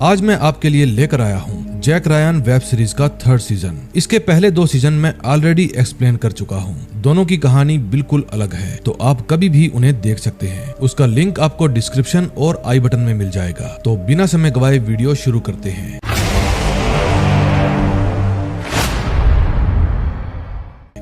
आज मैं आपके लिए लेकर आया हूँ जैक रायन वेब सीरीज का 3rd सीजन। इसके पहले 2 सीजन मैं ऑलरेडी एक्सप्लेन कर चुका हूँ। दोनों की कहानी बिल्कुल अलग है, तो आप कभी भी उन्हें देख सकते हैं। उसका लिंक आपको डिस्क्रिप्शन और आई बटन में मिल जाएगा। तो बिना समय गवाए वीडियो शुरू करते हैं।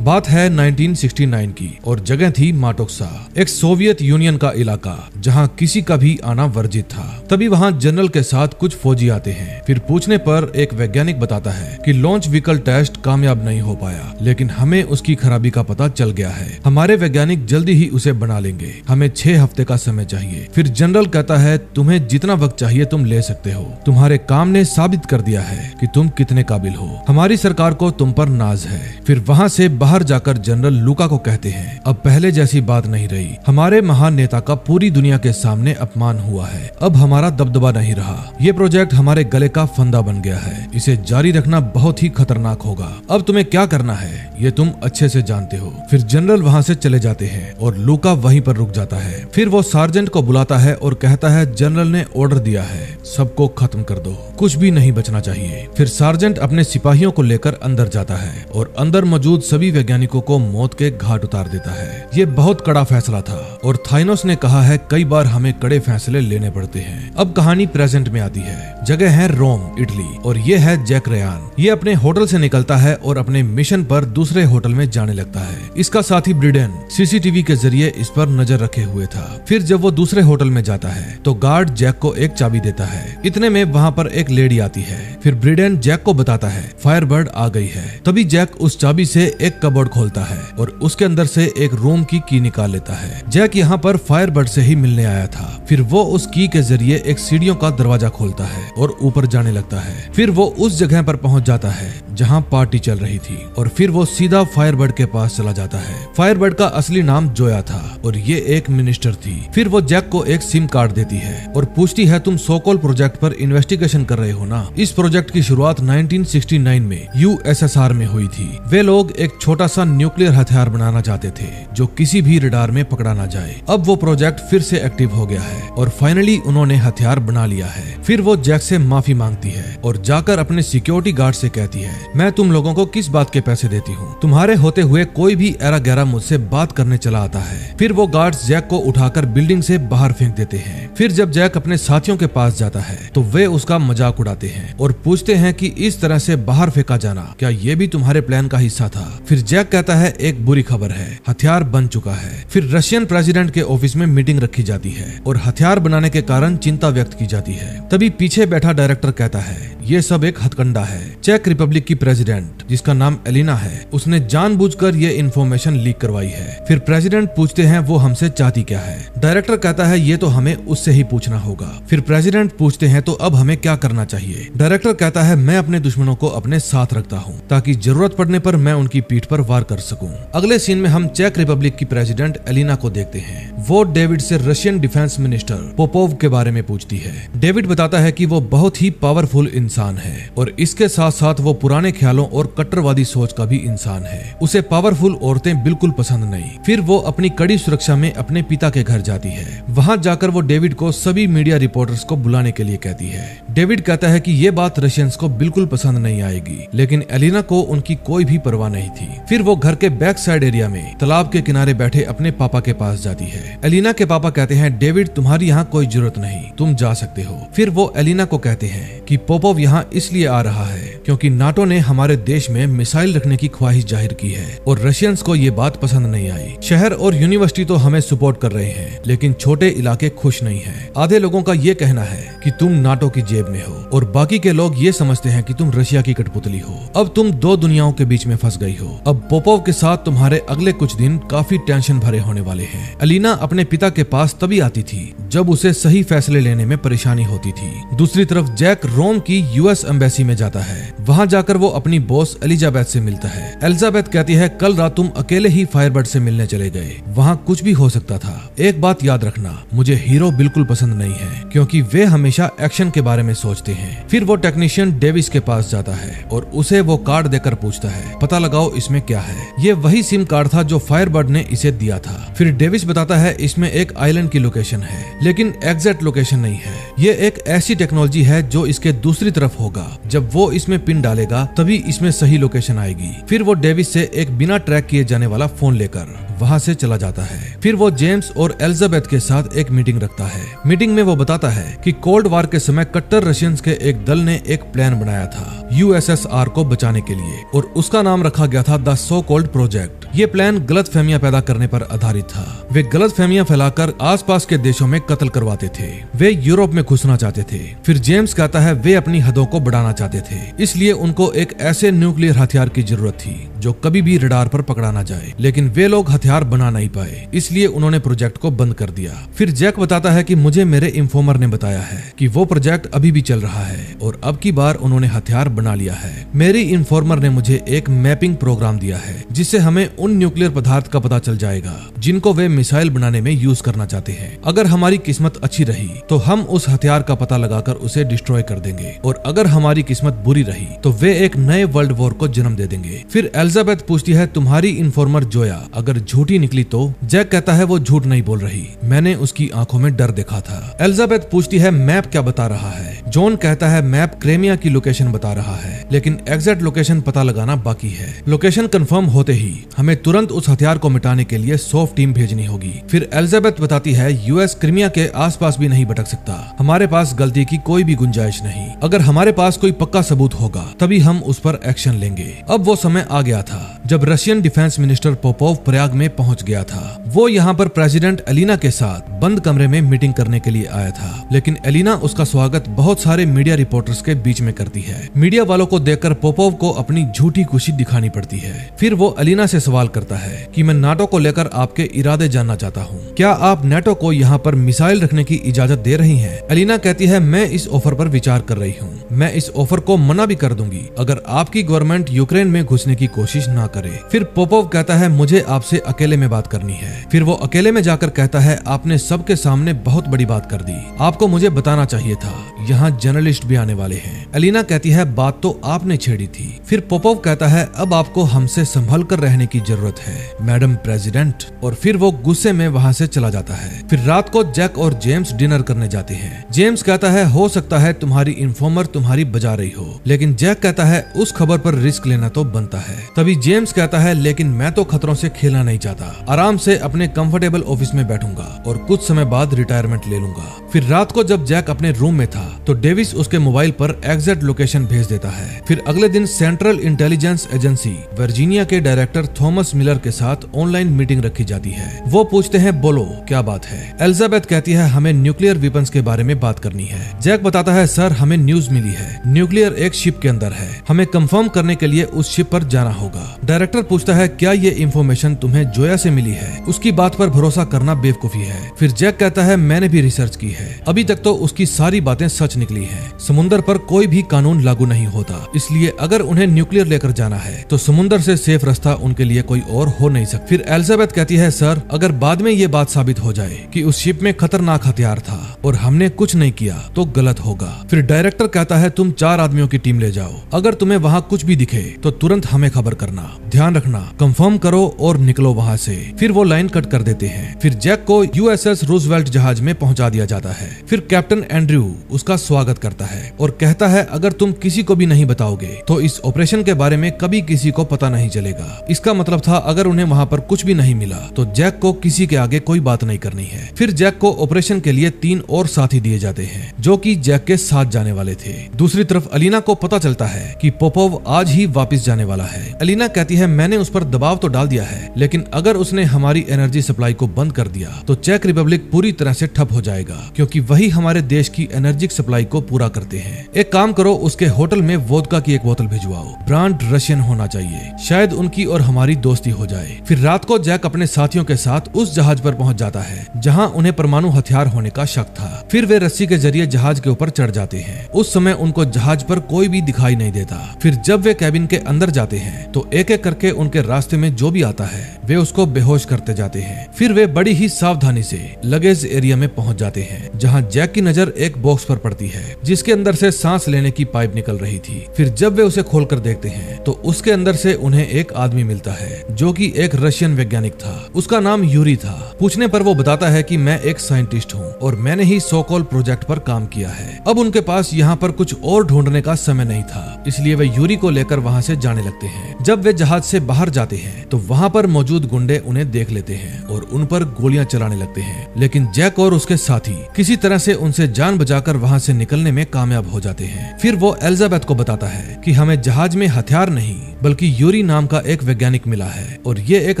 बात है 1969 की और जगह थी माटोक्सा, एक सोवियत यूनियन का इलाका जहां किसी का भी आना वर्जित था। तभी वहां जनरल के साथ कुछ फौजी आते हैं। फिर पूछने पर एक वैज्ञानिक बताता है कि लॉन्च व्हीकल टेस्ट कामयाब नहीं हो पाया, लेकिन हमें उसकी खराबी का पता चल गया है। हमारे वैज्ञानिक जल्दी ही उसे बना लेंगे, हमें 6 हफ्ते का समय चाहिए। फिर जनरल कहता है तुम्हें जितना वक्त चाहिए तुम ले सकते हो, तुम्हारे काम ने साबित कर दिया है कि तुम कितने काबिल हो, हमारी सरकार को तुम पर नाज है। फिर वहाँ से बाहर जाकर जनरल लूका को कहते हैं अब पहले जैसी बात नहीं रही, हमारे महान नेता का पूरी दुनिया के सामने अपमान हुआ है, अब हमारा दबदबा नहीं रहा। ये प्रोजेक्ट हमारे गले का फंदा बन गया है, इसे जारी रखना बहुत ही खतरनाक होगा। अब तुम्हें क्या करना है ये तुम अच्छे से जानते हो। फिर जनरल वहाँ से चले जाते हैं और लूका वहीं पर रुक जाता है। फिर वो सार्जेंट को बुलाता है और कहता है जनरल ने ऑर्डर दिया है, सबको खत्म कर दो, कुछ भी नहीं बचना चाहिए। फिर सार्जेंट अपने सिपाहियों को लेकर अंदर जाता है और अंदर मौजूद सभी वैज्ञानिकों को मौत के घाट उतार देता है। ये बहुत कड़ा फैसला था और थाइनोस ने कहा है कई बार हमें कड़े फैसले लेने पड़ते हैं। अब कहानी प्रेजेंट में आती है। जगह है रोम, इटली और ये है जैक रायन। ये अपने होटल से निकलता है और अपने मिशन पर दूसरे होटल में जाने लगता है। इसका साथी ब्रिडेन सीसीटीवी के जरिए इस पर नजर रखे हुए था। फिर जब वो दूसरे होटल में जाता है तो गार्ड जैक को एक चाबी देता है। इतने में वहाँ पर एक लेडी आती है। फिर ब्रिडेन जैक को बताता है फायरबर्ड आ गई है। तभी जैक उस चाबी से एक कबोर्ड खोलता है और उसके अंदर से एक रूम की निकाल लेता है। जैक यहाँ पर फायरबर्ड से ही मिलने आया था। फिर वो उस की के जरिए एक सीढ़ियों का दरवाजा खोलता है और ऊपर जाने लगता है। फिर वो उस जगह पर पहुंच जाता है जहां पार्टी चल रही थी और फिर वो सीधा फायरबर्ड के पास चला जाता है। फायरबर्ड का असली नाम जोया था और ये एक मिनिस्टर थी। फिर वो जैक को एक सिम कार्ड देती है और पूछती है तुम सोकोल प्रोजेक्ट पर इन्वेस्टिगेशन कर रहे हो ना। इस प्रोजेक्ट की शुरुआत 1969 में यूएसएसआर में हुई थी। वे लोग एक छोटा सा न्यूक्लियर हथियार बनाना चाहते थे जो किसी भी रडार में पकड़ा ना जाए। अब वो प्रोजेक्ट फिर से एक्टिव हो गया है और फाइनली उन्होंने हथियार बना लिया है। फिर वो जैक से माफी मांगती है और जाकर अपने सिक्योरिटी गार्ड से कहती है मैं तुम लोगों को किस बात के पैसे देती हूँ, तुम्हारे होते हुए कोई भी एरा गैरा मुझसे बात करने चला आता है। फिर वो गार्ड्स जैक को उठाकर बिल्डिंग से बाहर फेंक देते हैं। फिर जब जैक अपने साथियों के पास जाता है तो वे उसका मजाक उड़ाते हैं और पूछते हैं कि इस तरह से बाहर फेंका जाना क्या ये भी तुम्हारे प्लान का हिस्सा था। फिर जैक कहता है एक बुरी खबर है, हथियार बन चुका है। फिर रशियन प्रेसिडेंट के ऑफिस में मीटिंग रखी जाती है और हथियार बनाने के कारण चिंता व्यक्त की जाती है। तभी पीछे बैठा डायरेक्टर कहता है ये सब एक हथकंडा है। चेक रिपब्लिक की प्रेसिडेंट जिसका नाम एलिना है उसने जानबूझकर ये इन्फॉर्मेशन लीक करवाई है। फिर प्रेसिडेंट पूछते हैं वो हमसे चाहती क्या है। डायरेक्टर कहता है ये तो हमें उससे ही पूछना होगा। फिर प्रेसिडेंट पूछते हैं तो अब हमें क्या करना चाहिए। डायरेक्टर कहता है मैं अपने दुश्मनों को अपने साथ रखता हूँ ताकि जरूरत पड़ने पर मैं उनकी पीठ पर वार कर सकूं। अगले सीन में हम चेक रिपब्लिक की प्रेसिडेंट एलिना को देखते हैं। वो डेविड से रशियन डिफेंस मिनिस्टर पोपोव के बारे में पूछती है। डेविड बताता है कि वो बहुत ही पावरफुल इंसान है और इसके साथ साथ वो पुराने ख्यालों और कट्टरवादी सोच का भी इंसान है। उसे पावरफुल औरतें बिल्कुल पसंद नहीं। फिर वो अपनी कड़ी सुरक्षा में अपने पिता के घर जाती है। वहाँ जाकर वो डेविड को सभी मीडिया रिपोर्टर्स को बुलाने के लिए कहती है। डेविड कहता है कि ये बात रशियंस को बिल्कुल पसंद नहीं आएगी, लेकिन एलिना को उनकी कोई भी परवाह नहीं थी। फिर वो घर के बैक साइड एरिया में तालाब के किनारे बैठे अपने पापा के पास जाती है। एलिना के पापा कहते हैं डेविड तुम्हारी यहाँ कोई जरूरत नहीं, तुम जा सकते हो। फिर वो एलिना को कहते हैं कि पोपोव यहाँ इसलिए आ रहा है क्योंकि नाटो ने हमारे देश में मिसाइल रखने की ख्वाहिश जाहिर की है और रशियंस को ये बात पसंद नहीं आई। शहर और यूनिवर्सिटी तो हमें सपोर्ट कर रहे हैं, लेकिन छोटे इलाके खुश नहीं हैं। आधे लोगों का ये कहना है कि तुम नाटो की जेब में हो और बाकी के लोग ये समझते हैं कि तुम रशिया की कठपुतली हो। अब तुम 2 दुनियाओं के बीच में फंस गई हो। अब पोपोव के साथ तुम्हारे अगले कुछ दिन काफी टेंशन भरे होने वाले हैं। एलिना अपने पिता के पास तभी आती थी जब उसे सही फैसले लेने में परेशानी होती थी। दूसरी तरफ जैक रोम की यूएस एम्बेसी में जाता है। वहाँ जाकर वो अपनी बॉस एलिजाबेथ से मिलता है। एलिजाबेथ कहती है कल रात तुम अकेले ही फायरबर्ड से मिलने चले गए, वहाँ कुछ भी हो सकता था। एक बात याद रखना, मुझे हीरो बिल्कुल पसंद नहीं है क्योंकि वे हमेशा एक्शन के बारे में सोचते हैं। फिर वो टेक्नीशियन डेविस के पास जाता है और उसे वो कार्ड देकर पूछता है पता लगाओ इसमें क्या है। ये वही सिम कार्ड था जो फायरबर्ड ने इसे दिया था। फिर डेविस बताता है इसमें एक आइलैंड की लोकेशन है लेकिन एग्जैक्ट लोकेशन नहीं है। ये एक ऐसी टेक्नोलॉजी है जो इसके दूसरी तरफ होगा, जब वो इसमें पिन डालेगा तभी इसमें सही लोकेशन आएगी। फिर वो डेविस से एक बिना ट्रैक किए जाने वाला फोन लेकर वहाँ से चला जाता है। फिर वो जेम्स और एलिजाबेथ के साथ एक मीटिंग रखता है। मीटिंग में वो बताता है कि कोल्ड वार के समय कट्टर रशियंस के एक दल ने एक प्लान बनाया था यूएसएसआर को बचाने के लिए और उसका नाम रखा गया था द सो कॉल्ड प्रोजेक्ट। ये प्लान गलतफहमियां पैदा करने पर आधारित था। वे गलतफहमियां फैलाकर आसपास के देशों में कत्ल करवाते थे। वे यूरोप में घुसना चाहते थे। फिर जेम्स कहता है वे अपनी हदों को बढ़ाना चाहते थे, इसलिए उनको एक ऐसे न्यूक्लियर हथियार की जरूरत थी जो कभी भी रडार पर पकड़ा ना जाए। लेकिन वे लोग हथियार बना नहीं पाए, इसलिए उन्होंने प्रोजेक्ट को बंद कर दिया। फिर जैक बताता है कि मुझे मेरे इन्फॉर्मर ने बताया है कि वो प्रोजेक्ट अभी भी चल रहा है और अब की बार उन्होंने हथियार बना लिया है। मेरी इन्फॉर्मर ने मुझे एक मैपिंग प्रोग्राम दिया है जिससे हमें उन न्यूक्लियर पदार्थ का पता चल जाएगा जिनको वे मिसाइल बनाने में यूज करना चाहते हैं। अगर हमारी किस्मत अच्छी रही तो हम उस हथियार का पता लगाकर उसे डिस्ट्रॉय कर देंगे और अगर हमारी किस्मत बुरी रही तो वे एक नए वर्ल्ड वॉर को जन्म दे देंगे। फिर एलिजाबेथ पूछती है तुम्हारी इन्फॉर्मर जोया अगर झूठी निकली तो? जैक कहता है वो झूठ नहीं बोल रही, मैंने उसकी आंखों में डर देखा था। एलिजाबेथ पूछती है मैप क्या बता रहा है? जॉन कहता है मैप क्रेमिया की लोकेशन बता रहा है लेकिन एग्जैक्ट लोकेशन पता लगाना बाकी है। लोकेशन कंफर्म होते ही हमें तुरंत उस हथियार को मिटाने के लिए सॉफ्ट टीम भेजनी होगी। फिर एलिजाबेथ बताती है यूएस क्रीमिया के आसपास भी नहीं भटक सकता, हमारे पास गलती की कोई भी गुंजाइश नहीं। अगर हमारे पास कोई पक्का सबूत होगा तभी हम उस पर एक्शन लेंगे। अब वो समय आ गया था जब Russian defence minister Popov Prayag में पहुंच गया था। वो यहाँ पर प्रेसिडेंट एलिना के साथ बंद कमरे में मीटिंग करने के लिए आया था, लेकिन एलिना उसका स्वागत बहुत सारे मीडिया रिपोर्टर्स के बीच में करती है। मीडिया वालों को देखकर पोपोव को अपनी झूठी खुशी दिखानी पड़ती है। फिर वो एलिना से सवाल करता है कि मैं नाटो को लेकर आपके इरादे जानना चाहता हूँ, क्या आप नाटो को यहाँ पर मिसाइल रखने की इजाजत दे रही हैं? एलिना कहती है मैं इस ऑफर पर विचार कर रही हूँ, मैं इस ऑफर को मना भी कर दूंगी अगर आपकी गवर्नमेंट यूक्रेन में घुसने की कोशिश ना करे। फिर पोपोव कहता है मुझे आपसे अकेले में बात करनी है। फिर वो अकेले में जाकर कहता है आपने सबके सामने बहुत बड़ी बात कर दी, आपको मुझे बताना चाहिए था, यहाँ जर्नलिस्ट भी आने वाले हैं। एलिना कहती है बात तो आपने छेड़ी थी। फिर पोपोव कहता है अब आपको हमसे संभल कर रहने की जरूरत है मैडम प्रेसिडेंट, और फिर वो गुस्से में वहाँ से चला जाता है। फिर रात को जैक और जेम्स डिनर करने जाते हैं। जेम्स कहता है हो सकता है तुम्हारी इन्फॉर्मर तुम्हारी बजा रही हो, लेकिन जैक कहता है उस खबर पर रिस्क लेना तो बनता है। तभी जेम्स कहता है लेकिन मैं तो खतरों से खेलना नहीं चाहता, आराम से अपने कंफर्टेबल ऑफिस में बैठूंगा और कुछ समय बाद रिटायरमेंट ले लूंगा। फिर रात को जब जैक अपने रूम में था तो डेविस उसके मोबाइल पर एग्जैक्ट लोकेशन भेज देता है। फिर अगले दिन सेंट्रल इंटेलिजेंस एजेंसी वर्जीनिया के डायरेक्टर थॉमस मिलर के साथ ऑनलाइन मीटिंग रखी जाती है। वो पूछते हैं बोलो क्या बात है? एलिजाबेथ कहती है हमें न्यूक्लियर वेपन्स के बारे में बात करनी है। जैक बताता है सर हमें न्यूज मिली है, न्यूक्लियर एक शिप के अंदर है, हमें कंफर्म करने के लिए उस शिप पर जाना होगा। डायरेक्टर पूछता है क्या ये इंफॉर्मेशन तुम्हें जोया से मिली है? उसकी बात पर भरोसा करना बेवकूफी है। फिर जैक कहता है मैंने भी रिसर्च की है, अभी तक तो उसकी सारी बातें सच निकली है। समुद्र पर कोई भी कानून लागू नहीं होता, इसलिए अगर उन्हें न्यूक्लियर लेकर जाना है तो समुद्र से सेफ रास्ता उनके लिए कोई और हो नहीं सकता। फिर एलिजाबेथ कहती है सर अगर बाद में ये बात साबित हो जाए कि उस शिप में खतरनाक हथियार था और हमने कुछ नहीं किया तो गलत होगा। फिर डायरेक्टर कहता है तुम 4 आदमियों की टीम ले जाओ, अगर तुम्हें वहाँ कुछ भी दिखे तो तुरंत हमें खबर करना, ध्यान रखना, कंफर्म करो और निकलो वहाँ से। फिर वो लाइन कट कर देते हैं। फिर जैक को यूएसएस रूजवेल्ट जहाज में पहुंचा दिया जाता है। फिर कैप्टन एंड्रयू उसका स्वागत करता है और कहता है अगर तुम किसी को भी नहीं बताओगे तो इस ऑपरेशन के बारे में कभी किसी को पता नहीं चलेगा। इसका मतलब था अगर उन्हें वहाँ पर कुछ भी नहीं मिला तो जैक को किसी के आगे कोई बात नहीं करनी है। फिर जैक को ऑपरेशन के लिए 3 और साथी दिए जाते हैं जो कि जैक के साथ जाने वाले थे। दूसरी तरफ एलिना को पता चलता है कि पोपोव आज ही वापस जाने वाला है। एलिना कहती है मैंने उस पर दबाव तो डाल दिया है, लेकिन अगर उसने हमारी एनर्जी सप्लाई को बंद कर दिया तो चेक रिपब्लिक पूरी तरह से ठप हो जाएगा, क्योंकि वही हमारे देश की एनर्जी सप्लाई को पूरा करते हैं। एक काम करो उसके होटल में वोदका की एक बोतल भिजवाओ, ब्रांड रशियन होना चाहिए, शायद उनकी और हमारी दोस्ती हो जाए। फिर रात को जैक अपने साथियों के साथ उस जहाज पर पहुंच जाता है जहां उन्हें परमाणु हथियार होने का शक था। फिर वे रस्सी के जरिए जहाज के ऊपर चढ़ जाते हैं। उस समय उनको जहाज पर कोई भी दिखाई नहीं देता। फिर जब वे कैबिन के अंदर जाते हैं तो एक एक करके उनके रास्ते में जो भी आता है वे उसको बेहोश करते जाते हैं। फिर वे बड़ी ही सावधानी से लगेज एरिया में पहुंच जाते हैं, जहां जैक की नजर एक बॉक्स पर पड़ती है जिसके अंदर से सांस लेने की पाइप निकल रही थी। फिर जब वे उसे खोलकर देखते हैं तो उसके अंदर से उन्हें एक आदमी मिलता है जो कि एक रशियन वैज्ञानिक था। उसका नाम यूरी था। पूछने पर वो बताता है कि मैं एक साइंटिस्ट हूँ और मैंने ही सोकोल प्रोजेक्ट पर काम किया है। अब उनके पास यहाँ पर कुछ और ढूंढने का समय नहीं था, इसलिए वे यूरी को लेकर वहाँ से जाने लगते हैं। जब वे जहाज से बाहर जाते हैं तो वहाँ पर मौजूद गुंडे उन्हें देख लेते हैं और उन पर गोलियां चलाने लगते हैं, लेकिन जैक और उसके साथी किसी तरह से उनसे जान बचाकर वहाँ से निकलने में कामयाब हो जाते हैं। फिर वो एलिजाबेथ को बताता है कि हमें जहाज में हथियार नहीं बल्कि यूरी नाम का एक वैज्ञानिक मिला है और ये एक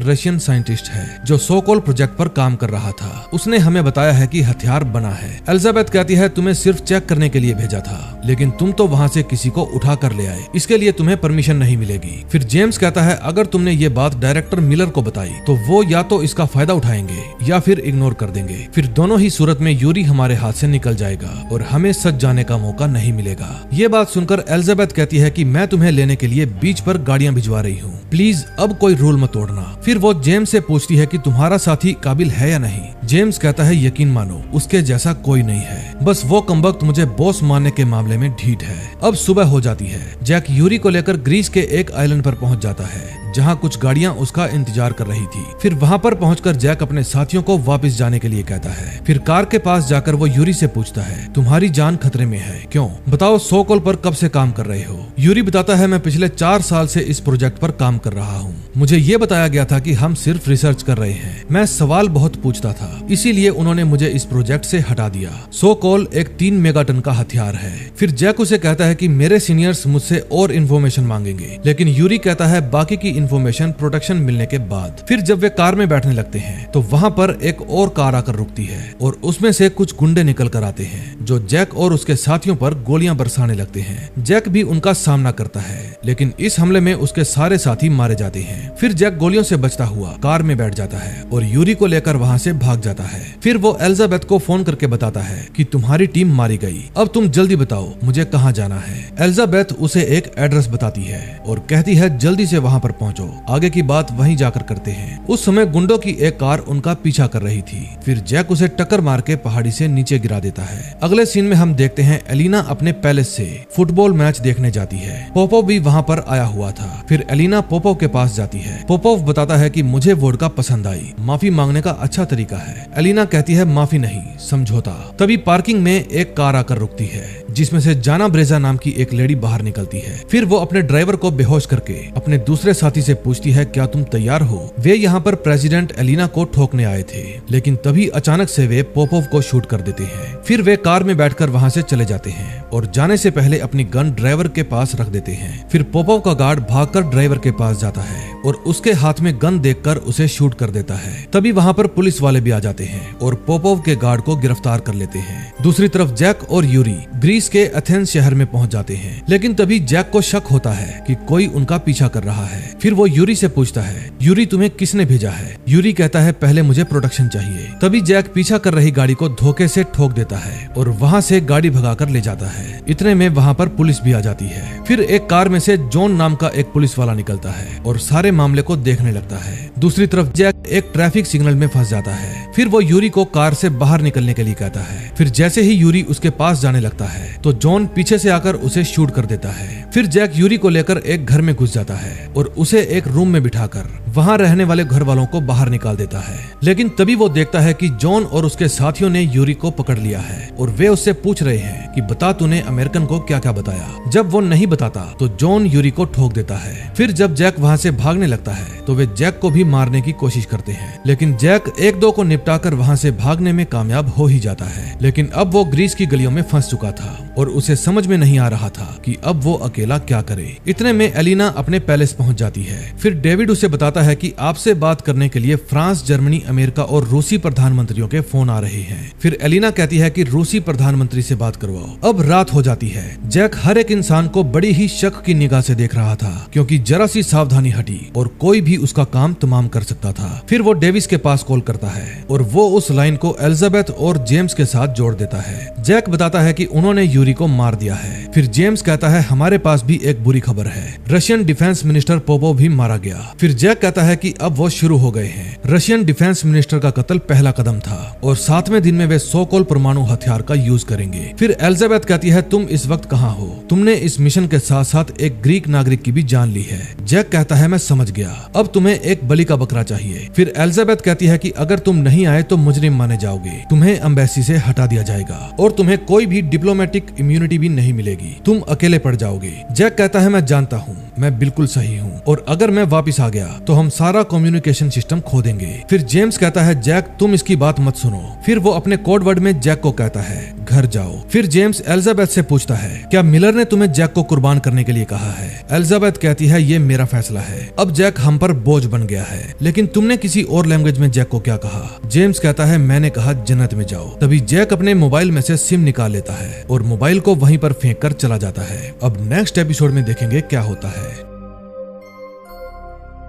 रशियन साइंटिस्ट है जो सोकोल प्रोजेक्ट पर काम कर रहा था। उसने हमें बताया है कि हथियार बना है। एलिजाबेथ कहती है तुम्हें सिर्फ चेक करने के लिए भेजा था, लेकिन तुम तो वहाँ से किसी को उठा कर ले आए, इसके लिए तुम्हें परमिशन नहीं मिलेगी। फिर जेम्स कहता है अगर तुमने ये बात डायरेक्टर मिलर को बताई तो वो या तो इसका फायदा उठाएंगे या फिर इग्नोर कर देंगे। फिर दोनों ही सूरत में यूरी हमारे हाथ से निकल जाएगा और हमें सच जाने का मौका नहीं मिलेगा। ये बात सुनकर एलिजाबेथ कहती है कि मैं तुम्हें लेने के लिए बीच पर गाड़ियां भिजवा रही हूँ, प्लीज अब कोई रूल मत तोड़ना। फिर वो जेम्स से पूछती है कि तुम्हारा साथी काबिल है या नहीं। जेम्स कहता है यकीन मानो उसके जैसा कोई नहीं है, बस वो कमबख्त मुझे बॉस मानने के मामले में ढीठ है। अब सुबह हो जाती है। जैक यूरी को लेकर ग्रीस के एक आइलैंड पर पहुंच जाता है जहां कुछ गाड़ियां उसका इंतजार कर रही थी। फिर वहां पर पहुंचकर जैक अपने साथियों को वापस जाने के लिए कहता है। फिर कार के पास जाकर वो यूरी से पूछता है तुम्हारी जान खतरे में है, क्यों? बताओ सोकोल पर कब से काम कर रहे हो? यूरी बताता है मैं पिछले 4 साल से इस प्रोजेक्ट पर काम कर रहा हूँ। मुझे ये बताया गया था कि हम सिर्फ रिसर्च कर रहे हैं। मैं सवाल बहुत पूछता था, इसीलिए उन्होंने मुझे इस प्रोजेक्ट से हटा दिया। सोकोल एक 3 मेगाटन का हथियार है। फिर जैक उसे कहता है कि मेरे सीनियर्स मुझसे और इन्फॉर्मेशन मांगेंगे, लेकिन यूरी कहता है बाकी की इन्फॉर्मेशन प्रोटेक्शन मिलने के बाद। फिर जब वे कार में बैठने लगते हैं तो वहां पर एक और कार आकर रुकती है और उसमें से कुछ गुंडे निकल कर आते हैं जो जैक और उसके साथियों पर गोलियां बरसाने लगते हैं। जैक भी उनका सामना करता है, लेकिन इस हमले में उसके सारे साथी मारे जाते हैं। फिर जैक गोलियों से बचता हुआ कार में बैठ जाता है और यूरी को लेकर वहां से भाग जाता है। फिर वो एलिजाबेथ को फोन करके बताता है कि तुम्हारी टीम मारी गई, अब तुम जल्दी बताओ मुझे कहाँ जाना है। एलिजाबेथ उसे एक एड्रेस बताती है और कहती है जल्दी से वहां पर पहुंचो, आगे की बात वहीं जाकर करते हैं। उस समय गुंडों की एक कार उनका पीछा कर रही थी। फिर जैक उसे टक्कर मार के पहाड़ी से नीचे गिरा देता है। अगले सीन में हम देखते हैं एलिना अपने पैलेस से फुटबॉल मैच देखने जाती है। पोपोव भी वहां पर आया हुआ था। फिर एलिना पोपोव के पास जाती है। पोपोव बताता है कि मुझे वोडका पसंद आई, माफी मांगने का अच्छा तरीका है। एलिना कहती है माफी नहीं, समझौता। तभी पार्किंग में एक कार आकर रुकती है जिसमें से जाना ब्रेजा नाम की एक लेडी बाहर निकलती है। फिर वो अपने ड्राइवर को बेहोश करके अपने दूसरे साथी से पूछती है क्या तुम तैयार हो? वे यहाँ पर प्रेसिडेंट एलिना को ठोकने आए थे, लेकिन तभी अचानक से वे पोपोव को शूट कर देते हैं। फिर वे कार में बैठकर वहाँ से चले जाते हैं और जाने से पहले अपनी गन ड्राइवर के पास रख देते हैं। फिर पोपोव का गार्ड भागकर ड्राइवर के पास जाता है और उसके हाथ में गन देखकर उसे शूट कर देता है। तभी वहाँ पर पुलिस वाले भी आ जाते हैं और पोपोव के गार्ड को गिरफ्तार कर लेते हैं। दूसरी तरफ जैक और यूरी ग्रीस के एथेंस शहर में पहुंच जाते हैं, लेकिन तभी जैक को शक होता है कि कोई उनका पीछा कर रहा है। फिर वो यूरी से पूछता है यूरी तुम्हें किसने भेजा है? यूरी कहता है पहले मुझे प्रोटेक्शन चाहिए। तभी जैक पीछा कर रही गाड़ी को धोखे से ठोक देता है और वहाँ से गाड़ी भगाकर ले जाता है। इतने में वहाँ पर पुलिस भी आ जाती है। फिर एक कार में से जॉन नाम का एक पुलिस वाला निकलता है और सारे मामले को देखने लगता है। दूसरी तरफ जैक एक ट्रैफिक सिग्नल में फंस जाता है। फिर वो यूरी को कार से बाहर निकलने के लिए कहता है। फिर जैसे ही यूरी उसके पास जाने लगता है तो जॉन पीछे से आकर उसे शूट कर देता है। फिर जैक यूरी को लेकर एक घर में घुस जाता है और उसे एक रूम में बिठाकर वहां रहने वाले घर वालों को बाहर निकाल देता है। लेकिन तभी वो देखता है कि जॉन और उसके साथियों ने यूरी को पकड़ लिया है और वे उससे पूछ रहे हैं कि बता तूने अमेरिकन को क्या क्या बताया। जब वो नहीं बताता तो जॉन यूरी को ठोक देता है। फिर जब जैक वहां से भागने लगता है तो वे जैक को भी मारने की कोशिश करते हैं, लेकिन जैक 1-2 को निपटाकर वहां से भागने में कामयाब हो ही जाता है। लेकिन अब वो ग्रीस की गलियों में फंस चुका था और उसे समझ में नहीं आ रहा था कि अब वो अकेला क्या करे। इतने में एलिना अपने पैलेस पहुंच जाती है। फिर डेविड उसे बताता है कि आपसे बात करने के लिए फ्रांस, जर्मनी, अमेरिका और रूसी प्रधानमंत्रियों के फोन आ रहे हैं। फिर एलिना कहती है कि रूसी प्रधानमंत्री से बात करवाओ। अब रात हो जाती है। जैक हर एक इंसान को बड़ी ही शक की निगाह से देख रहा था, क्योंकि जरा सी सावधानी हटी और कोई भी उसका काम तमाम कर सकता था। फिर वो डेविस के पास कॉल करता है और वो उस लाइन को एलिजाबेथ और जेम्स के साथ जोड़ देता है। जैक बताता है कि उन्होंने यूरी को मार दिया है। फिर जेम्स कहता है हमारे पास भी एक बुरी खबर है, रशियन डिफेंस मिनिस्टर पोपोव भी मारा गया। फिर जैक कहता है कि अब वो शुरू हो गए हैं। रशियन डिफेंस मिनिस्टर का कत्ल पहला कदम था और 7वें दिन में वे 100 कॉल परमाणु हथियार का यूज करेंगे। फिर एलिजाबेथ कहती है तुम इस वक्त कहाँ हो, तुमने इस मिशन के साथ साथ एक ग्रीक नागरिक की भी जान ली है। जैक कहता है मैं समझ गया, अब तुम्हें एक बलि का बकरा चाहिए। फिर एलिजाबेथ कहती है कि अगर तुम नहीं आए तो मुजरिम माने जाओगे, तुम्हें एम्बेसी से हटा दिया जाएगा और तुम्हें कोई भी डिप्लोमेटिक इम्यूनिटी भी नहीं मिलेगी, तुम अकेले पड़ जाओगे। जैक कहता है मैं जानता हूँ, मैं बिल्कुल सही हूँ और अगर मैं वापस आ गया तो हम सारा कम्युनिकेशन सिस्टम खो देंगे। फिर जेम्स कहता है जैक तुम इसकी बात मत सुनो। फिर वो अपने कोड वर्ड में जैक को कहता है घर जाओ। फिर जेम्स एलिजाबेथ से पूछता है क्या मिलर ने तुम्हें जैक को कुर्बान करने के लिए कहा है। एलिजाबेथ कहती है ये मेरा फैसला है, अब जैक हम पर बोझ बन गया है, लेकिन तुमने किसी और लैंग्वेज में जैक को क्या कहा। जेम्स कहता है मैंने कहा जन्नत में जाओ। तभी जैक अपने मोबाइल में से सिम निकाल लेता है और मोबाइल को वहीं पर फेंक कर चला जाता है। अब नेक्स्ट एपिसोड में देखेंगे क्या होता है।